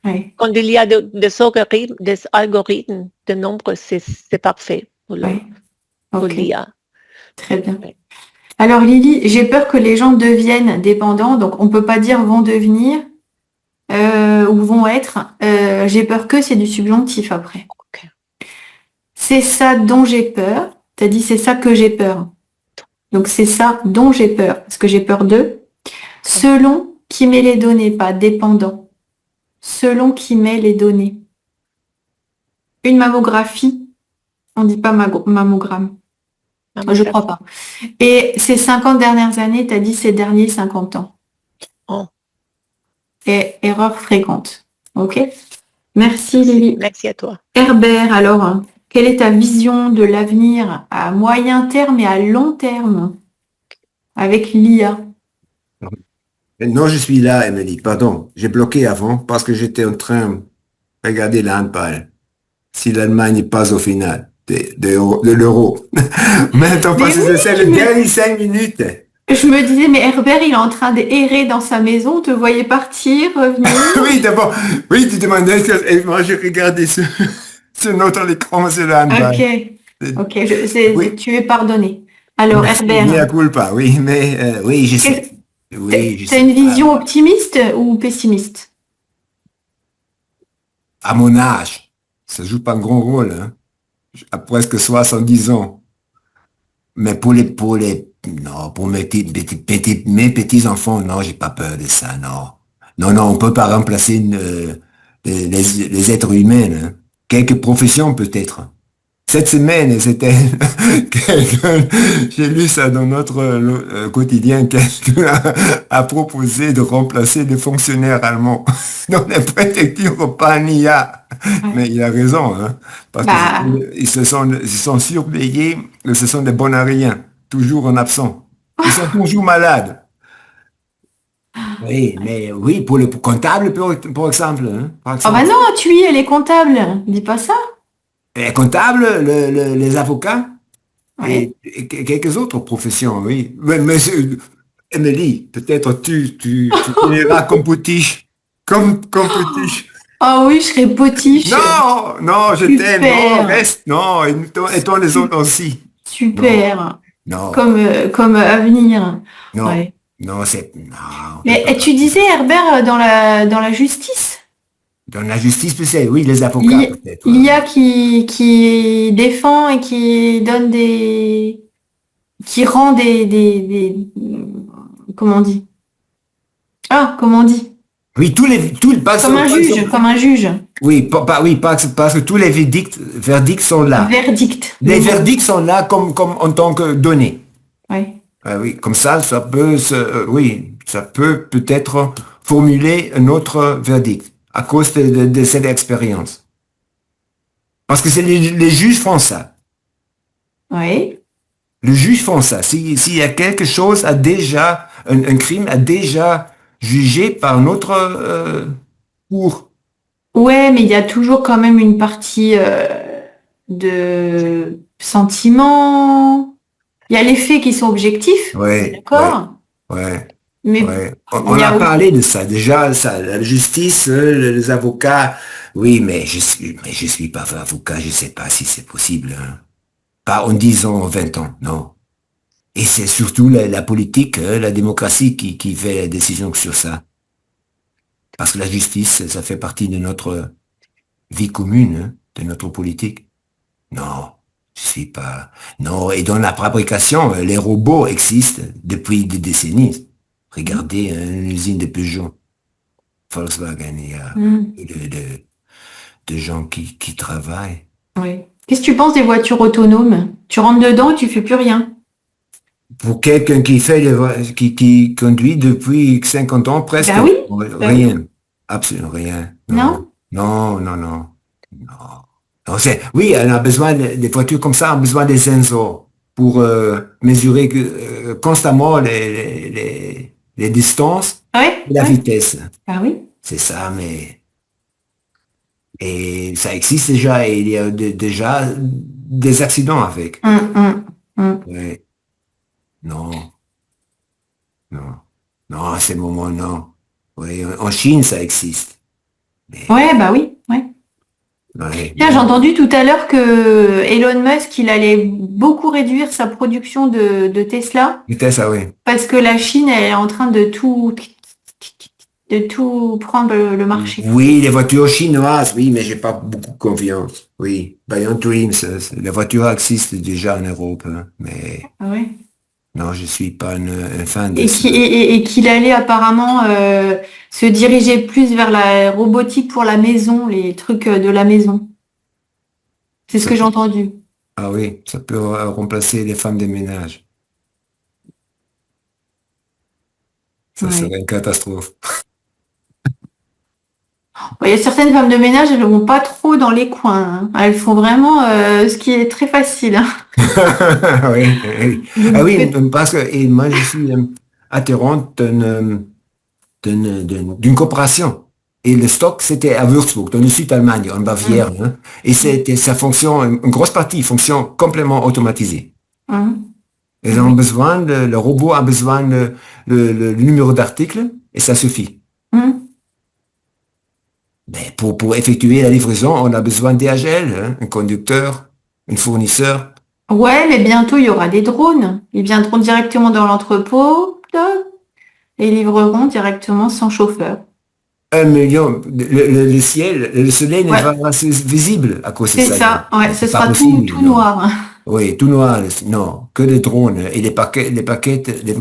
Ouais. Quand il y a des algorithmes de nombres, c'est parfait pour l'IA. Très bien. Alors Lily, j'ai peur que les gens deviennent dépendants, donc on ne peut pas dire vont devenir ou vont être. J'ai peur que c'est du subjonctif après. Okay. C'est ça dont j'ai peur. Tu as dit c'est ça que j'ai peur. Donc c'est ça dont j'ai peur, parce que j'ai peur d'eux. Selon qui met les données, pas dépendant. Selon qui met les données. Une mammographie, on ne dit pas mammogramme. Je crois pas. Et ces 50 dernières années, tu as dit ces derniers 50 ans. Oh. Et erreur fréquente. OK? Merci Lily. Merci à toi. Herbert, alors, quelle est ta vision de l'avenir à moyen terme et à long terme avec l'IA? Non, je suis là, Emily. Pardon. J'ai bloqué avant parce que j'étais en train de regarder le handball. Si l'Allemagne n'est pas au final de l'euro. Maintenant, parce que c'est le dernier 5 minutes. Je me disais, mais Herbert, il est en train d'errer dans sa maison, on te voyait partir, revenir. Oui, d'abord, oui, tu demandais, et moi j'ai regardé sur notre écran, c'est le handball. Ok, tu es pardonné. Alors, Herbert. Mea culpa, oui, mais oui, je sais. Oui, tu as une vision optimiste ou pessimiste? À mon âge, ça joue pas un grand rôle, hein. À presque 70 ans. Mais pour mes petits enfants, non, j'ai pas peur de ça, non. Non, on peut pas remplacer les êtres humains, hein. Quelques professions peut-être. Cette semaine, c'était j'ai lu ça dans notre quotidien, quelqu'un a proposé de remplacer les fonctionnaires allemands dans les préfectures par l'IA. Mais il a raison, hein, parce qu'ils se sont surpayés, ce sont des bons à rien, toujours en absent. Ils sont toujours malades. Oui, mais oui, pour le comptable, par exemple. Hein, Ah bah non, tu y es, les comptables, dis pas ça. Les comptables, les avocats, et quelques autres professions, oui. Mais Emily, peut-être tu finiras comme Poutiche, comme petit. Oh oui, je serais potiche. Non, non, je t'aime. Super. Non, reste. Non, et toi les autres aussi. Super. Non, Comme avenir. non, Ouais. non, c'est... Non, Mais c'est pas- tu disais, Herbert, dans la justice, Dans la justice, peut-être, oui, les avocats, il peut-être. il y a qui défend et qui donne qui rend comment on dit? Ah, comment on dit? Oui, Comme un juge, comme un juge. Oui, parce que tous les verdicts sont là. Verdict. Les verdicts sont là comme en tant que données. Ouais. Ah oui, comme ça peut ça peut peut-être formuler un autre verdict à cause de cette expérience. Parce que c'est les juges font ça. Ouais. Le juge font ça. S'il y a quelque chose un crime a déjà jugé par notre cour. Ouais, mais il y a toujours quand même une partie de sentiment. Il y a les faits qui sont objectifs, Ouais, d'accord? ouais. Mais Ouais. On il y a a parlé de ça déjà, ça, la justice, les avocats. Oui, mais je suis pas avocat, je sais pas si c'est possible. Hein. Pas en 10 ans, en 20 ans, non. Et c'est surtout la politique, la démocratie qui fait la décision sur ça. Parce que la justice, ça fait partie de notre vie commune, hein, de notre politique. Non, je suis pas. Non, et dans la fabrication, les robots existent depuis des décennies. Regardez une usine de Peugeot, Volkswagen, il y a de gens qui travaillent. Oui. Qu'est-ce que tu penses des voitures autonomes? Tu rentres dedans et tu fais plus rien. Pour quelqu'un qui conduit depuis 50 ans presque, Ben oui. rien, absolument rien. Non? Non, non, non, non. Non, oui, on a besoin des voitures comme ça, on a besoin des sensors pour mesurer constamment les distances Ouais. et la vitesse. Ah oui. C'est ça, mais... Et ça existe déjà, et il y a déjà des accidents avec. Ouais. Non, non, non, à ces moments, non. Oui, en Chine, ça existe. Mais, Ouais, bah oui. Ouais. ouais, Tiens, j'ai entendu tout à l'heure que Elon Musk, il allait beaucoup réduire sa production de Tesla ça, oui. parce que la Chine elle est en train de tout prendre le marché. Oui, les voitures chinoises, oui, mais j'ai pas beaucoup confiance. Oui, Bayon Dreams, les voitures existent déjà en Europe, hein, mais Ah ouais. non, je suis pas un fan de Et ça. qu'il allait apparemment se diriger plus vers la robotique pour la maison, les trucs de la maison. C'est ce que j'ai entendu. Ah oui, ça peut remplacer les femmes de ménage. Ça Ouais. serait une catastrophe. Il y a certaines femmes de ménage, elles ne vont pas trop dans les coins. Hein. Elles font vraiment ce qui est très facile. Hein. Oui, oui. Ah oui, parce que et moi je suis adhérente d'une coopération. Et le stock, c'était à Würzburg, dans le sud d'Allemagne, en Bavière. Hein. Et ça fonctionne, une grosse partie fonctionne complètement automatisée. Ils ont besoin, le robot a besoin le numéro d'article et ça suffit. Mais pour effectuer la livraison, on a besoin DHL, hein, un conducteur, un fournisseur. Ouais, mais bientôt, il y aura des drones. Ils viendront directement dans l'entrepôt et livreront directement sans chauffeur. 1 million, le ciel, le soleil n'est pas assez visible à cause de ça. C'est ça, ouais, ce C'est pas sera possible, tout non. noir. Hein. Oui, tout noir, non, que des drones. Et les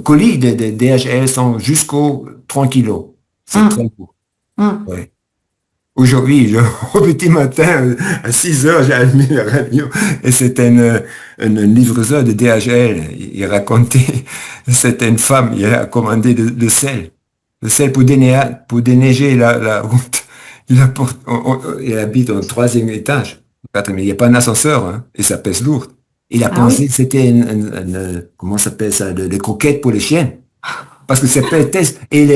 colis de DHL sont jusqu'aux 30 kilos. C'est très beau. Ouais. Aujourd'hui, au petit matin, à 6 heures, j'ai allumé la radio et c'était un livreuseur de DHL. Il racontait, c'était une femme, il a commandé le sel. Le sel pour déneiger la route. Il habite au 3e étage. Mais il n'y a pas un ascenseur, hein, et ça pèse lourd. Il a pensé que c'était comment ça s'appelle ça, des croquettes pour les chiens. Parce que c'est test et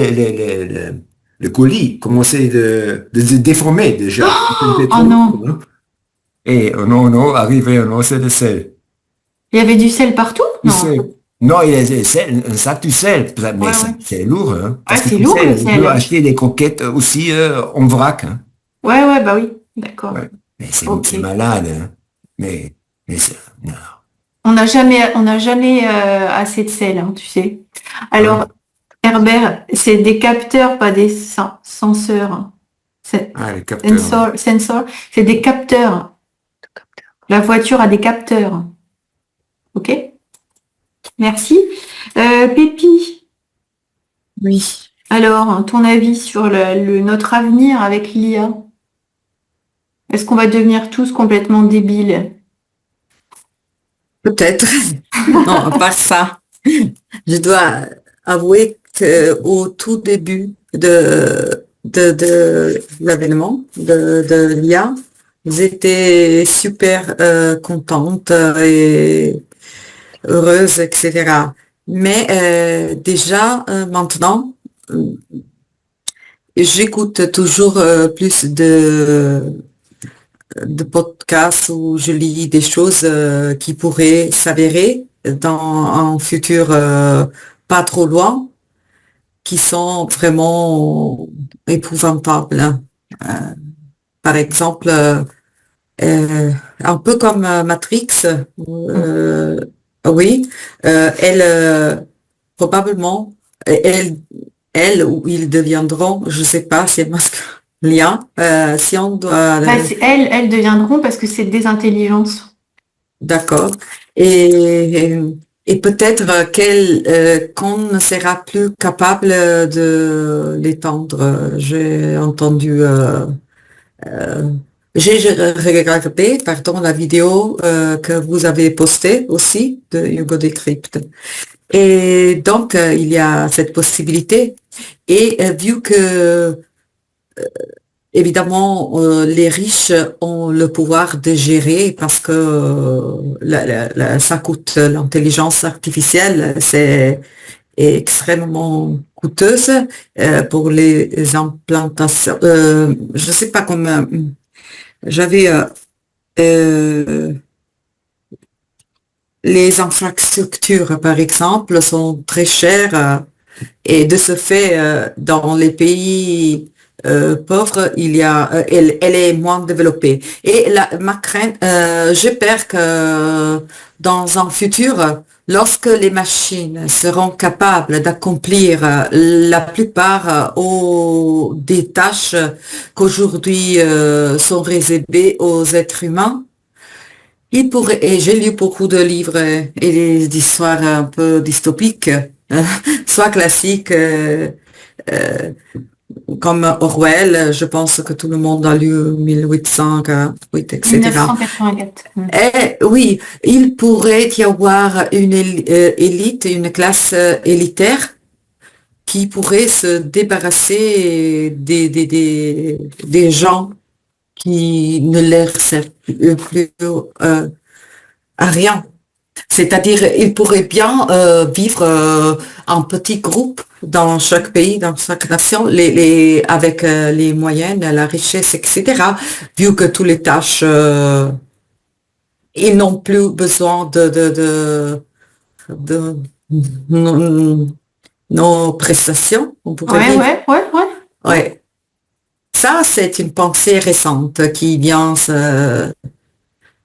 le colis commençait de déformer déjà. Oh non. Et non, arrivé, non, c'est le sel. Il y avait du sel partout? Du Non. sel. Non, il est un sac du sel, mais Ouais, c'est lourd, hein, parce que c'est tu lourd, sais, le je sel. peux acheter des croquettes aussi en vrac, hein. Ouais, bah oui, d'accord. Ouais. Mais Ok. c'est malade, hein. Mais non. On n'a jamais assez de sel, hein, tu sais. Alors, Hein? Herbert, c'est des capteurs, pas des senseurs. C'est Ah, les capteurs. Ouais. sensor, c'est des capteurs. La voiture a des capteurs. Ok? Merci. Pépi, Oui. alors, ton avis sur notre avenir avec l'IA? Est-ce qu'on va devenir tous complètement débiles? Peut-être. Non, à part ça, je dois avouer qu'au tout début de l'avènement de l'IA, j'étais super contente et heureuse, etc. Mais déjà maintenant, j'écoute toujours plus de podcasts où je lis des choses qui pourraient s'avérer dans un futur pas trop loin, qui sont vraiment épouvantables, hein. Par exemple, un peu comme Matrix, euh, oui, elle probablement, elle, elle ou ils deviendront, je sais pas, c'est masculin, si on doit, Elles deviendront parce que c'est des intelligences. d'accord, et peut-être qu'on ne sera plus capable de l'étendre. J'ai entendu, j'ai regardé, pardon, la vidéo que vous avez postée aussi de Hugo Decrypt. Et donc, il y a cette possibilité. Et vu que, évidemment, les riches ont le pouvoir de gérer parce que ça coûte, l'intelligence artificielle, c'est extrêmement coûteuse pour les implantations. Je sais pas comment, j'avais les infrastructures, par exemple, sont très chères et de ce fait, dans les pays pauvres, elle est moins développée. Et ma crainte, j'ai peur que dans un futur, lorsque les machines seront capables d'accomplir la plupart des tâches qu'aujourd'hui sont réservées aux êtres humains, et j'ai lu beaucoup de livres et d'histoires un peu dystopiques, soit classiques, comme Orwell, je pense que tout le monde a lu 1808, etc. 1984. Et oui, il pourrait y avoir une élite, une classe élitaire qui pourrait se débarrasser des gens qui ne leur servent plus à rien. C'est-à-dire, ils pourraient bien vivre en petits groupes dans chaque pays, dans chaque nation, avec les moyens, la richesse, etc. Vu que toutes les tâches, ils n'ont plus besoin de nos prestations, on pourrait dire. Ouais. Ça, c'est une pensée récente qui vient,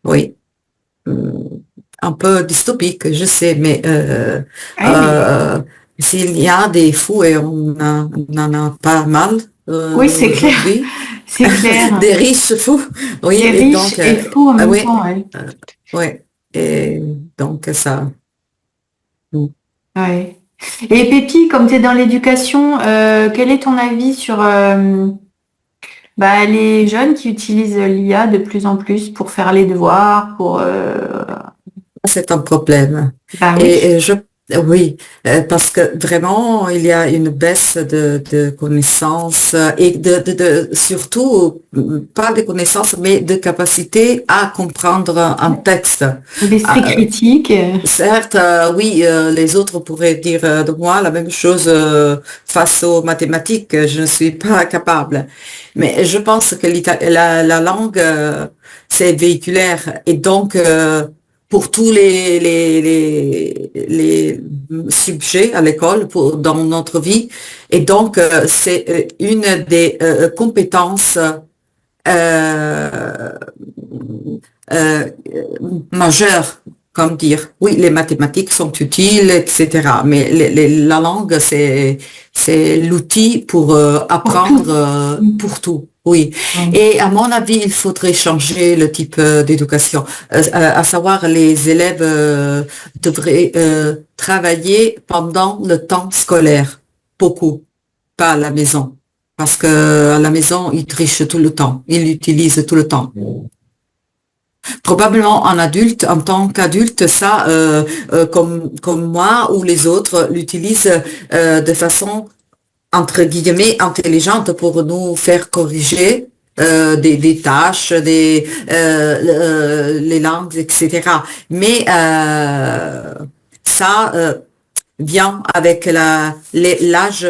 oui, un peu dystopique, je sais, mais s'il y a des fous, et on en a pas mal, oui, c'est clair. C'est clair. Des riches fous. Oui, des riches donc, et fous en même oui, temps, ouais. Oui, et donc ça. Ouais. Et Pépi, comme tu es dans l'éducation, quel est ton avis sur les jeunes qui utilisent l'IA de plus en plus pour faire les devoirs, pour... C'est un problème. Bah, oui. Et oui, parce que vraiment, il y a une baisse de connaissances et surtout, pas de connaissances, mais de capacité à comprendre un texte. L'esprit critique. Certes, oui, les autres pourraient dire de moi la même chose face aux mathématiques. Je ne suis pas capable. Mais je pense que la langue, c'est véhiculaire et donc pour tous les sujets à l'école dans notre vie. Et donc, c'est une des compétences majeures, comme dire. Oui, les mathématiques sont utiles, etc. Mais la langue, c'est l'outil pour apprendre pour tout. Oui. Et à mon avis, il faudrait changer le type d'éducation. À savoir, les élèves devraient travailler pendant le temps scolaire. Beaucoup. Pas à la maison. Parce que à la maison, ils trichent tout le temps. Ils l'utilisent tout le temps. Probablement en tant qu'adulte, ça, comme moi ou les autres, l'utilisent de façon entre guillemets intelligente pour nous faire corriger des tâches, les langues, etc. Mais ça vient avec l'âge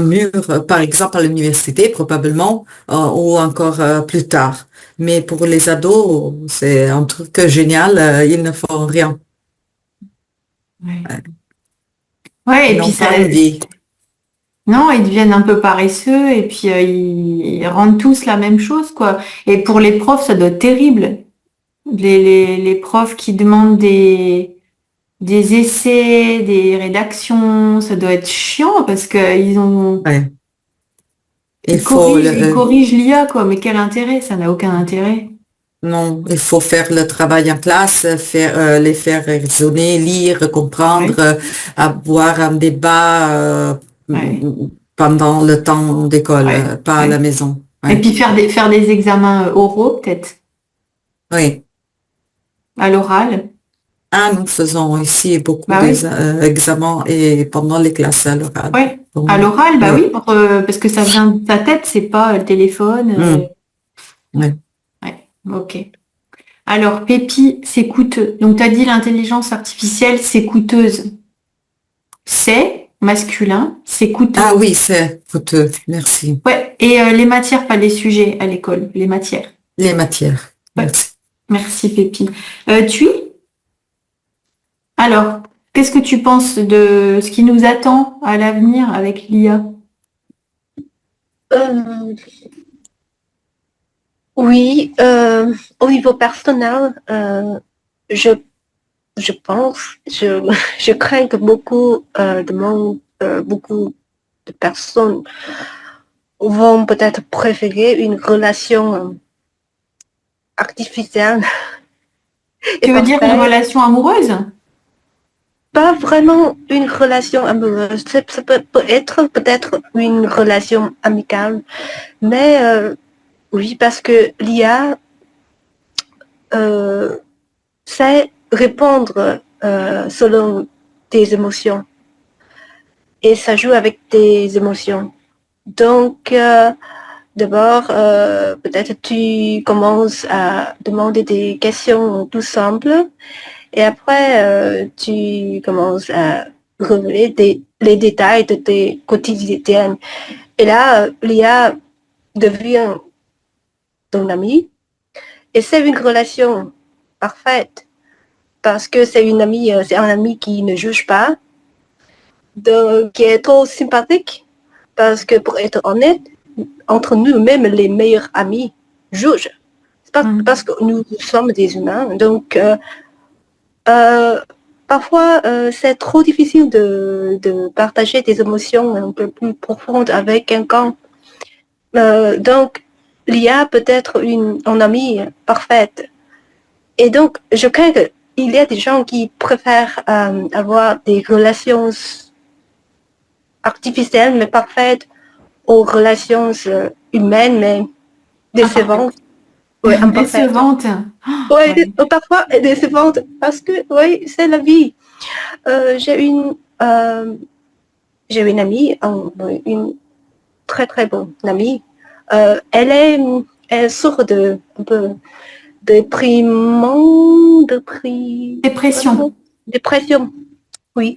mûr, par exemple à l'université probablement, ou encore plus tard. Mais pour les ados, c'est un truc génial, ils ne font rien. Ouais, et Ils puis n'ont pas envie. non, ils deviennent un peu paresseux et puis ils rendent tous la même chose, quoi. Et pour les profs, ça doit être terrible. Les profs qui demandent des essais, des rédactions, ça doit être chiant parce que Ouais. ils corrigent l'IA, quoi. Mais quel intérêt? Ça n'a aucun intérêt. Non, il faut faire le travail en classe, les faire raisonner, lire, comprendre, avoir un débat pendant le temps d'école, pas à la maison. Et puis faire des examens oraux, peut-être, Oui. à l'oral. Ah, nous faisons ici beaucoup d'examens et pendant les classes à l'oral. Oui, à l'oral, oui, parce que ça vient de ta tête, c'est pas le téléphone. Oui. Ouais, ok. Alors, Pépi, c'est coûteux. Donc, tu as dit l'intelligence artificielle, c'est coûteuse. C'est masculin, c'est coûteux. Ah oui, c'est coûteux, merci. Ouais, et les matières, pas les sujets à l'école, les matières. Les matières, merci. Merci, Pépi. Tu Alors, qu'est-ce que tu penses de ce qui nous attend à l'avenir avec l'IA? Oui, au niveau personnel, je pense, je crains que beaucoup de monde, beaucoup de personnes vont peut-être préférer une relation artificielle. Tu veux dire une relation amoureuse? Pas vraiment une relation amoureuse. Ça peut être peut-être une relation amicale, mais oui, parce que l'IA sait répondre selon tes émotions et ça joue avec tes émotions. Donc, d'abord, peut-être tu commences à demander des questions tout simples et après, tu commences à révéler les détails de tes quotidiennes. Et là, l'IA devient ton ami. Et c'est une relation parfaite parce que c'est un ami qui ne juge pas, qui est trop sympathique. Parce que pour être honnête, entre nous, même les meilleurs amis jugent. Parce que nous sommes des humains. Donc, parfois, c'est trop difficile de partager des émotions un peu plus profondes avec quelqu'un. Donc, l'IA peut être un ami parfaite. Et donc, je crains qu'il y a des gens qui préfèrent avoir des relations artificielles mais parfaites aux relations humaines mais décevantes. Oui, décevantes. Oui, parfois décevantes parce que oui, c'est la vie. J'ai une amie, une très très bonne amie. Elle souffre un peu dépression. Oui,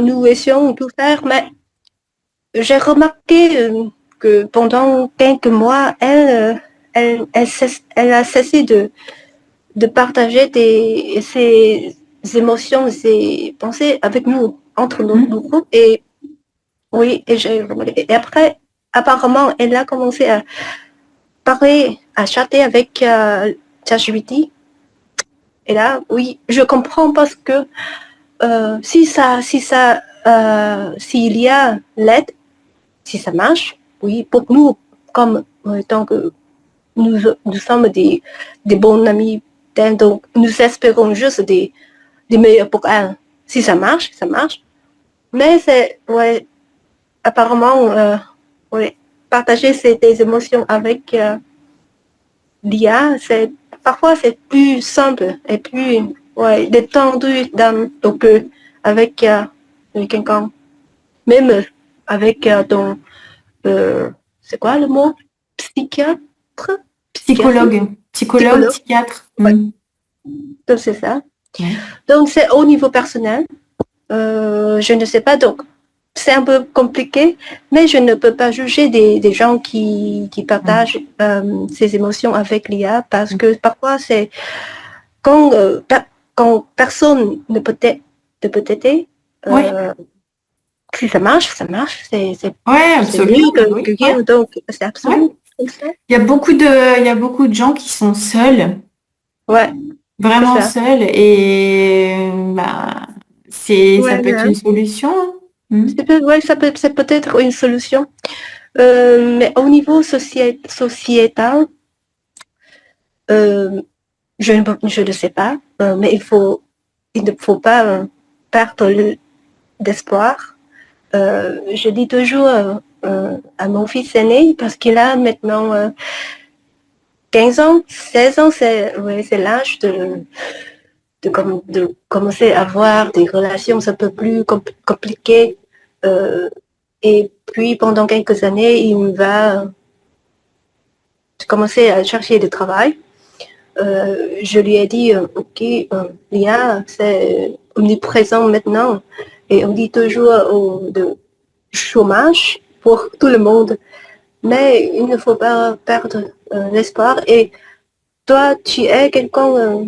nous essayons de tout faire, mais j'ai remarqué que pendant quelques mois, elle a cessé de partager ses émotions, ses pensées avec nous, entre nos groupes. Et oui, et après, apparemment, elle a commencé à parler, à chatter avec ChatGPT. Et là, oui, je comprends parce que s'il y a l'aide, si ça marche, oui, pour nous, comme tant que nous sommes des bons amis, donc nous espérons juste des meilleurs pour elle. Si ça marche, ça marche. Mais c'est, ouais, apparemment, ouais, partager des émotions avec l'IA, parfois c'est plus simple et plus détendu dans ton cœur avec quelqu'un. Même avec ton, c'est quoi le mot? Psychiatre? Psychologue, psychiatre. Ouais. Donc c'est ça. Ouais. Donc c'est au niveau personnel. Je ne sais pas, donc c'est un peu compliqué, mais je ne peux pas juger des gens qui partagent ces émotions avec l'IA parce que parfois c'est quand personne ne peut t'aider. Si ça marche, ça marche. C'est absolument. mieux que rien, donc c'est absolument. Il y a beaucoup de gens qui sont seuls. Ouais. Vraiment seuls et ça peut être une solution. C'est peut-être une solution. Mais au niveau sociétal, je ne sais pas, mais il ne faut pas perdre d'espoir. Je dis toujours à mon fils aîné, parce qu'il a maintenant 15 ans, 16 ans, c'est l'âge de commencer à avoir des relations un peu plus compliquées. Et puis, pendant quelques années, il va commencer à chercher du travail. Je lui ai dit, OK, l'IA, c'est omniprésent maintenant. Et on dit toujours de chômage pour tout le monde. Mais il ne faut pas perdre l'espoir. Et toi, tu es quelqu'un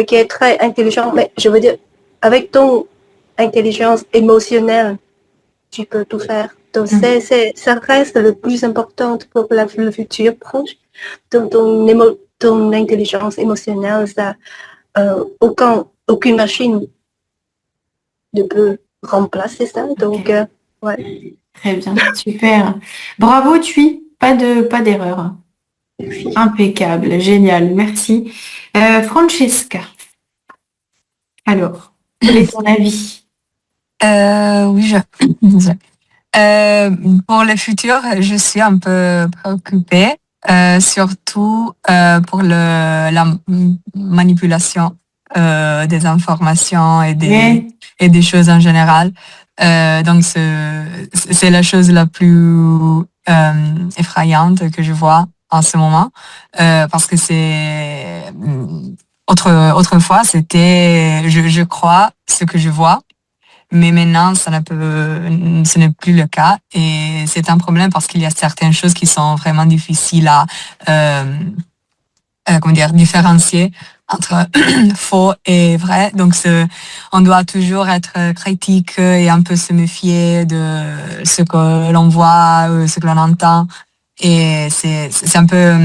qui est très intelligent. Mais je veux dire, avec ton intelligence émotionnelle, tu peux tout faire. Donc, ça reste le plus important pour le futur proche. Donc, ton intelligence émotionnelle, ça, aucune machine ne peut remplacer ça. Donc, ouais. Très bien, super. Bravo, Thuy. Pas d'erreur. Impeccable, génial, merci. Francesca, alors, quel est ton avis? Oui, pour le futur, je suis un peu préoccupée, surtout pour la manipulation des informations et des choses en général. Donc, c'est la chose la plus effrayante que je vois en ce moment, parce que c'est autrefois, c'était je crois ce que je vois. Mais maintenant, ce n'est plus le cas et c'est un problème parce qu'il y a certaines choses qui sont vraiment difficiles à différencier entre faux et vrai. Donc, on doit toujours être critique et un peu se méfier de ce que l'on voit, ce que l'on entend. Et c'est un peu,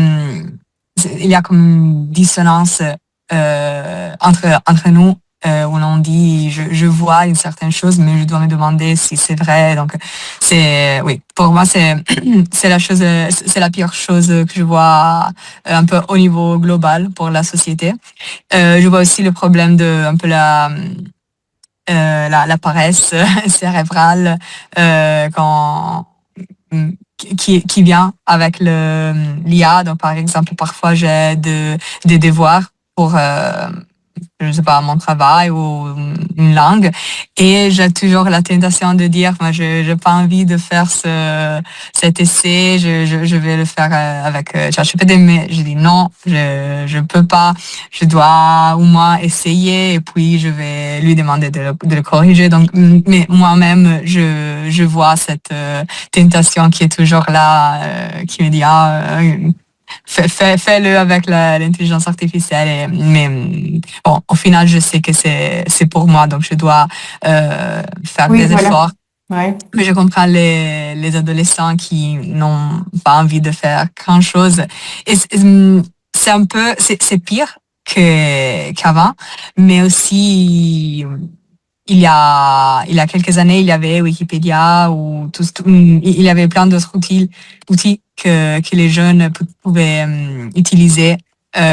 il y a comme une dissonance entre nous. Où l'on dit je vois une certaine chose mais je dois me demander si c'est vrai. Donc pour moi c'est la pire chose que je vois un peu au niveau global pour la société. Je vois aussi le problème de un peu la paresse cérébrale qui vient avec l'IA. Donc par exemple parfois j'ai des devoirs pour je sais pas, mon travail ou une langue. Et j'ai toujours la tentation de dire, moi, je n'ai pas envie de faire cet essai, je vais le faire avec ChatGPT, mais je dis non, je peux pas, je dois au moins essayer et puis je vais lui demander de le corriger. Donc, mais moi-même, je vois cette tentation qui est toujours là, qui me dit, fais-le avec l'intelligence artificielle. Mais bon, au final, je sais que c'est pour moi, donc je dois faire des efforts. Ouais. Mais je comprends les adolescents qui n'ont pas envie de faire grand-chose. Et c'est un peu, c'est pire qu'avant, mais aussi il y a quelques années, il y avait Wikipédia ou il y avait plein d'autres outils que les jeunes pouvaient utiliser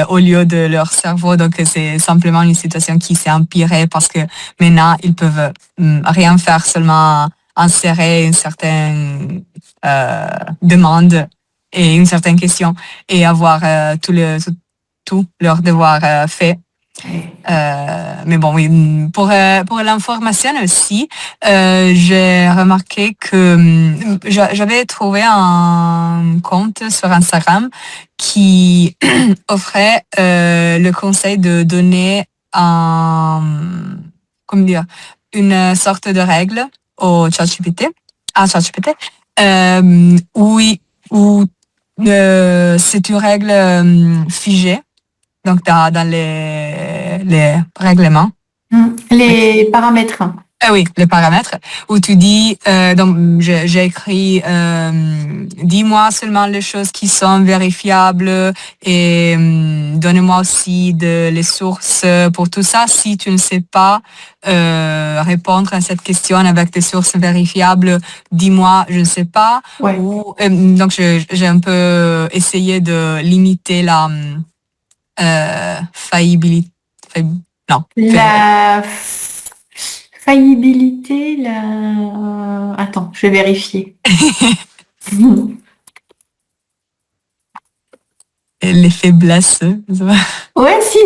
au lieu de leur cerveau. Donc c'est simplement une situation qui s'est empirée parce que maintenant ils peuvent rien faire, seulement insérer une certaine demande et une certaine question et avoir tout leur devoir fait. Mais bon, oui, pour l'information aussi, j'ai remarqué que j'avais trouvé un compte sur Instagram qui offrait le conseil de donner une sorte de règle au ChatGPT, où c'est une règle figée. Donc, dans les règlements. Les paramètres. Oui, les paramètres, où tu dis, donc j'ai écrit, dis-moi seulement les choses qui sont vérifiables et donne-moi aussi les sources pour tout ça. Si tu ne sais pas répondre à cette question avec des sources vérifiables, dis-moi, je ne sais pas. Ouais. Donc, j'ai un peu essayé de limiter la faillibilité. La faillibilité, Attends, je vais vérifier. Les faiblesses. Ouais, si,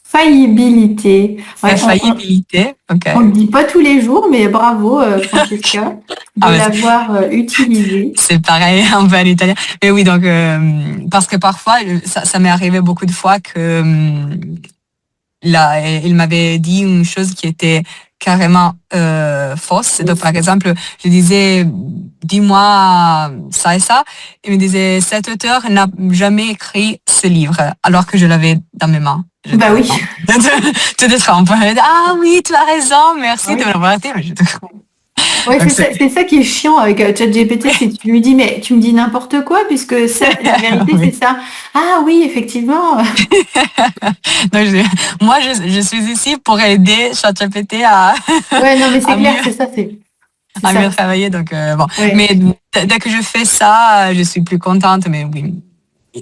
faillibilité. Ouais, faillibilité, ok. On ne le dit pas tous les jours, mais bravo, Francesca, de l'avoir utilisé. C'est pareil, un peu en italien. Mais oui, donc, parce que parfois, ça m'est arrivé beaucoup de fois que il m'avait dit une chose qui était carrément fausse. Donc, par exemple, je disais, dis-moi ça et ça. Il me disait, cet auteur n'a jamais écrit ce livre, alors que je l'avais dans mes mains. Bah oui. Tu te trompes. Ah oui, tu as raison, merci de me l'avoir dit. Ouais, c'est ça qui est chiant avec ChatGPT, c'est que tu lui dis, mais tu me dis n'importe quoi, puisque ça, la vérité, Oui. c'est ça. Ah oui, effectivement. Donc, moi, je suis ici pour aider ChatGPT à... Ouais, non, mais c'est clair, c'est ça, c'est à ça. mieux travailler. Donc, bon. Ouais. Mais dès que je fais ça, je suis plus contente. Mais oui,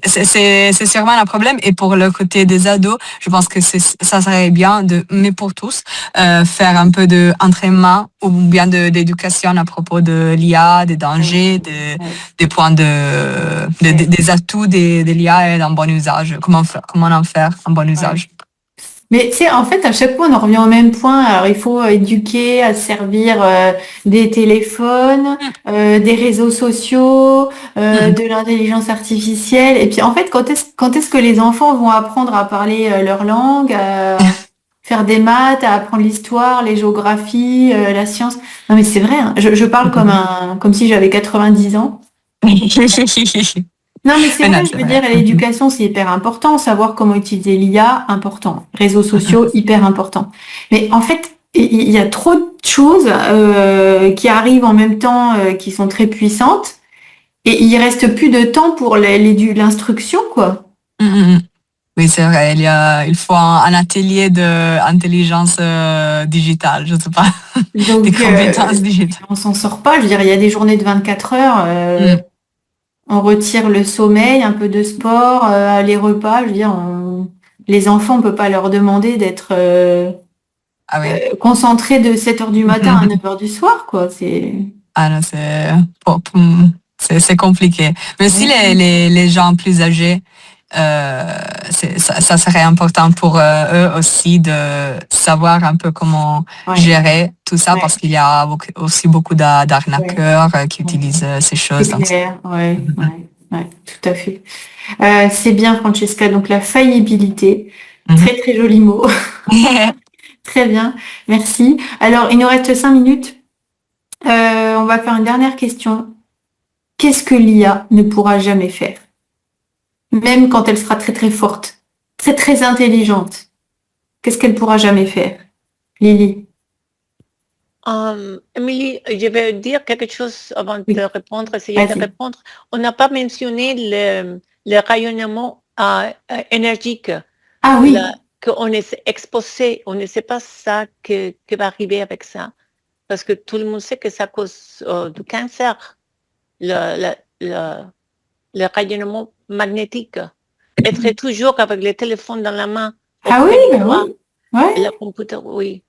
c'est sûrement un problème. Et pour le côté des ados, je pense que ça serait bien, mais pour tous, faire un peu d'entraînement ou bien d'éducation à propos de l'IA, des dangers, des points des atouts de l'IA et d'un bon usage. Comment en faire un bon usage. Mais tu sais, en fait, à chaque fois, on en revient au même point. Alors, il faut éduquer à se servir des téléphones, des réseaux sociaux, de l'intelligence artificielle. Et puis, en fait, quand est-ce que les enfants vont apprendre à parler leur langue, à faire des maths, à apprendre l'histoire, les géographies, la science? Non, mais c'est vrai, hein. Je parle comme si j'avais 90 ans. Non, mais c'est vrai, je veux dire, l'éducation, c'est hyper important. Savoir comment utiliser l'IA, important. Réseaux sociaux, hyper important. Mais en fait, il y a trop de choses qui arrivent en même temps, qui sont très puissantes. Et il reste plus de temps pour l'instruction, quoi. Oui, c'est vrai. Il faut un atelier d'intelligence digitale, je sais pas. Donc, des compétences digitales. On s'en sort pas. Je veux dire, il y a des journées de 24 heures. On retire le sommeil, un peu de sport, les repas. Je veux dire, les enfants, on peut pas leur demander d'être concentrés de 7h du matin à 9h du soir, quoi. Ah non, c'est compliqué. Mais si les gens plus âgés, ça serait important pour eux aussi de savoir un peu comment gérer tout ça, parce qu'il y a aussi beaucoup d'arnaqueurs qui utilisent ces choses. C'est clair, ouais, tout à fait. C'est bien, Francesca. Donc la faillibilité, très très joli mot. Très bien, merci. Alors, il nous reste 5 minutes. On va faire une dernière question. Qu'est-ce que l'IA ne pourra jamais faire? même quand elle sera très très forte, très très intelligente, qu'est-ce qu'elle pourra jamais faire? Lily. Émilie, je vais dire quelque chose avant Oui. de répondre, essayer de Vas-y. répondre. On n'a pas mentionné le rayonnement énergique, Ah oui, qu'on est exposé, on ne sait pas ça que va arriver avec ça, parce que tout le monde sait que ça cause du cancer, le rayonnement magnétique. Être toujours avec le téléphone dans la main, ah oui, auprès de bah toi, oui. Ouais. le computer, oui.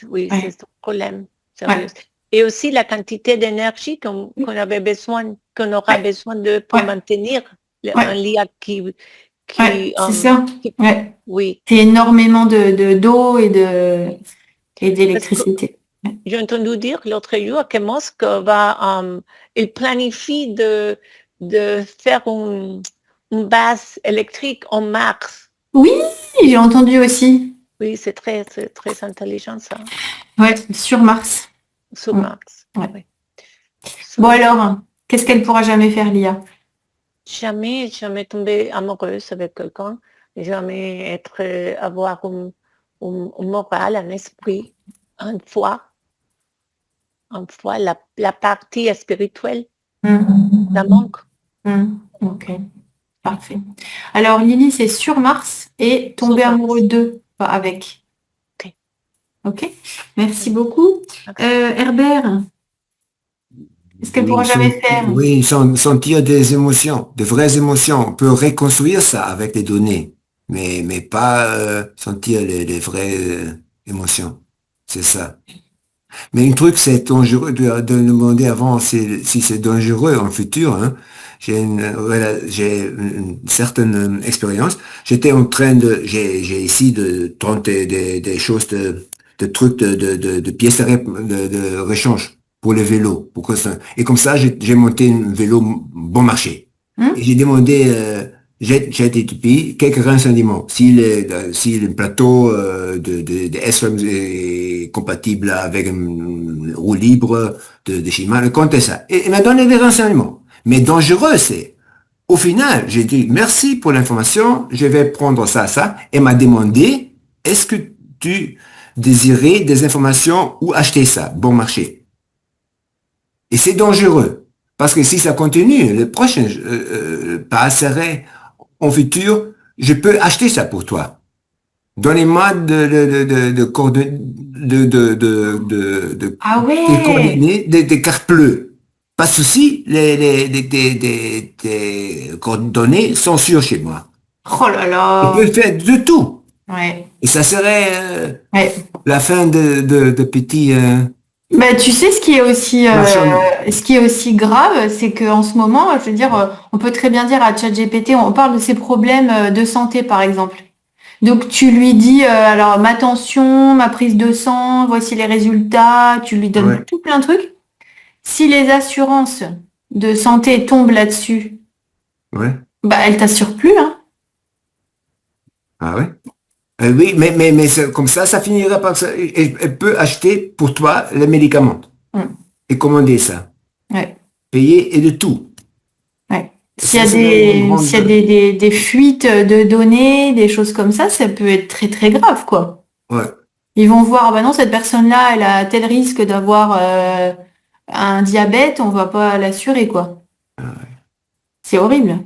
Oui, Ouais. c'est un problème Ouais. sérieux. Et aussi la quantité d'énergie qu'on avait besoin, qu'on aura Ouais. besoin de pour Ouais. maintenir Ouais. un lien Ouais, qui, c'est ça. Ouais. oui. C'est énormément d'eau et Parce que d'électricité. j'ai entendu dire l'autre jour que Musk il planifie de faire une base électrique en Mars. Oui, j'ai entendu aussi. Oui, c'est très intelligent ça, Ouais, sur Mars. sur Mm. Mars. Ouais. Oui. Bon alors, qu'est-ce qu'elle pourra jamais faire, l'IA? Jamais tomber amoureuse avec quelqu'un, jamais avoir un moral, un esprit, une foi, la partie spirituelle, ça manque. Ok, parfait. Alors Lily, c'est sur Mars et tomber Sur Mars. amoureux d'eux, pas avec. Ok. Ok, merci beaucoup. Herbert, qu'est-ce qu'elle pourra Oui, jamais faire? oui, sentir des émotions, de vraies émotions. On peut reconstruire ça avec les données, mais pas sentir les vraies émotions. C'est ça. Mais un truc, c'est dangereux de demander avant si c'est dangereux en futur. Hein. J'ai une certaine expérience. J'étais en train j'ai ici de tenter des choses de trucs de pièces de rechange pour le vélo. Et comme ça, j'ai monté un vélo bon marché. Et j'ai demandé, j'ai été typé quelques renseignements. Si le plateau de SRAM est compatible avec une roue libre de Shimano, comptez ça. Et il m'a donné des renseignements. Mais dangereux, c'est. Au final, j'ai dit merci pour l'information, je vais prendre ça. Et m'a demandé, est-ce que tu désirais des informations ou acheter ça, bon marché? Et c'est dangereux. Parce que si ça continue, le prochain passerait en futur, je peux acheter ça pour toi. Donnez-moi Ah des ouais, coordonnées, des cartes bleues. Pas de souci, des coordonnées sont sûres chez moi. oh là Je là. peux faire de tout. Ouais, Et ça serait ouais. la fin de petits... Bah, tu sais, Marchand. ce qui est aussi grave, c'est qu'en ce moment, je veux dire, on peut très bien dire à ChatGPT, on parle de ses problèmes de santé, par exemple. Donc, tu lui dis, alors, ma tension, ma prise de sang, voici les résultats, tu lui donnes Ouais. tout plein de trucs. Si les assurances de santé tombent là-dessus, Ouais. bah, elles t'assurent plus, hein. Ah ouais? Oui, mais comme ça finira par ça. Elle peut acheter pour toi les médicaments Mm. et commander ça. Ouais, Payer et de tout. ouais. Et S'il y a ça serait une s'il y a grande- des fuites de données, des choses comme ça peut être très, très grave, quoi. Ouais. Ils vont voir, ah bah non, cette personne-là, elle a tel risque d'avoir un diabète, on va pas l'assurer, quoi. C'est horrible.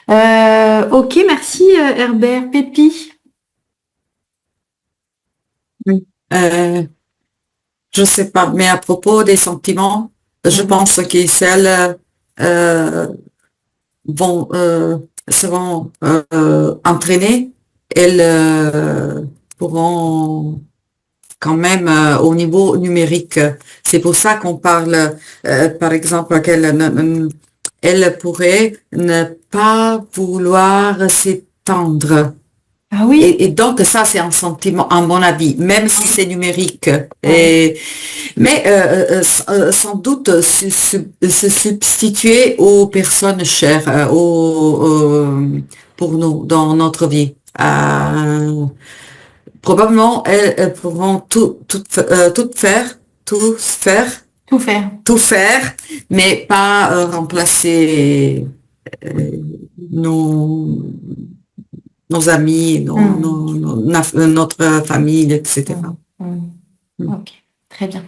Ok, merci Herbert. Pépi. Oui. Je sais pas, mais à propos des sentiments, je pense que celles seront entraînées, elles pourront quand même au niveau numérique. C'est pour ça qu'on parle, par exemple, elle pourrait ne pas vouloir s'étendre. Ah oui. Et donc ça, c'est un sentiment, à mon avis, même si c'est numérique. Ouais. Mais sans doute se substituer aux personnes chères, pour nous dans notre vie. Probablement, elles pourront tout faire, Tout faire. mais pas remplacer nos amis, notre famille, etc. Ok, très bien.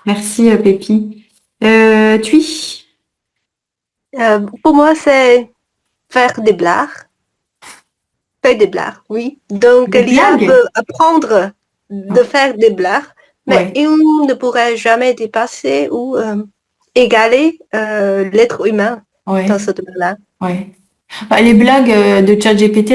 Merci, Pépi. Thuy? Pour moi, c'est faire des blagues. Faire des blagues, oui. Donc, Des l'IA blagues? peut apprendre de faire des blagues, mais Ouais. il ne pourrait jamais dépasser ou égaler l'être humain Ouais. dans ce domaine-là. Ouais. Bah, les blagues de ChatGPT, elles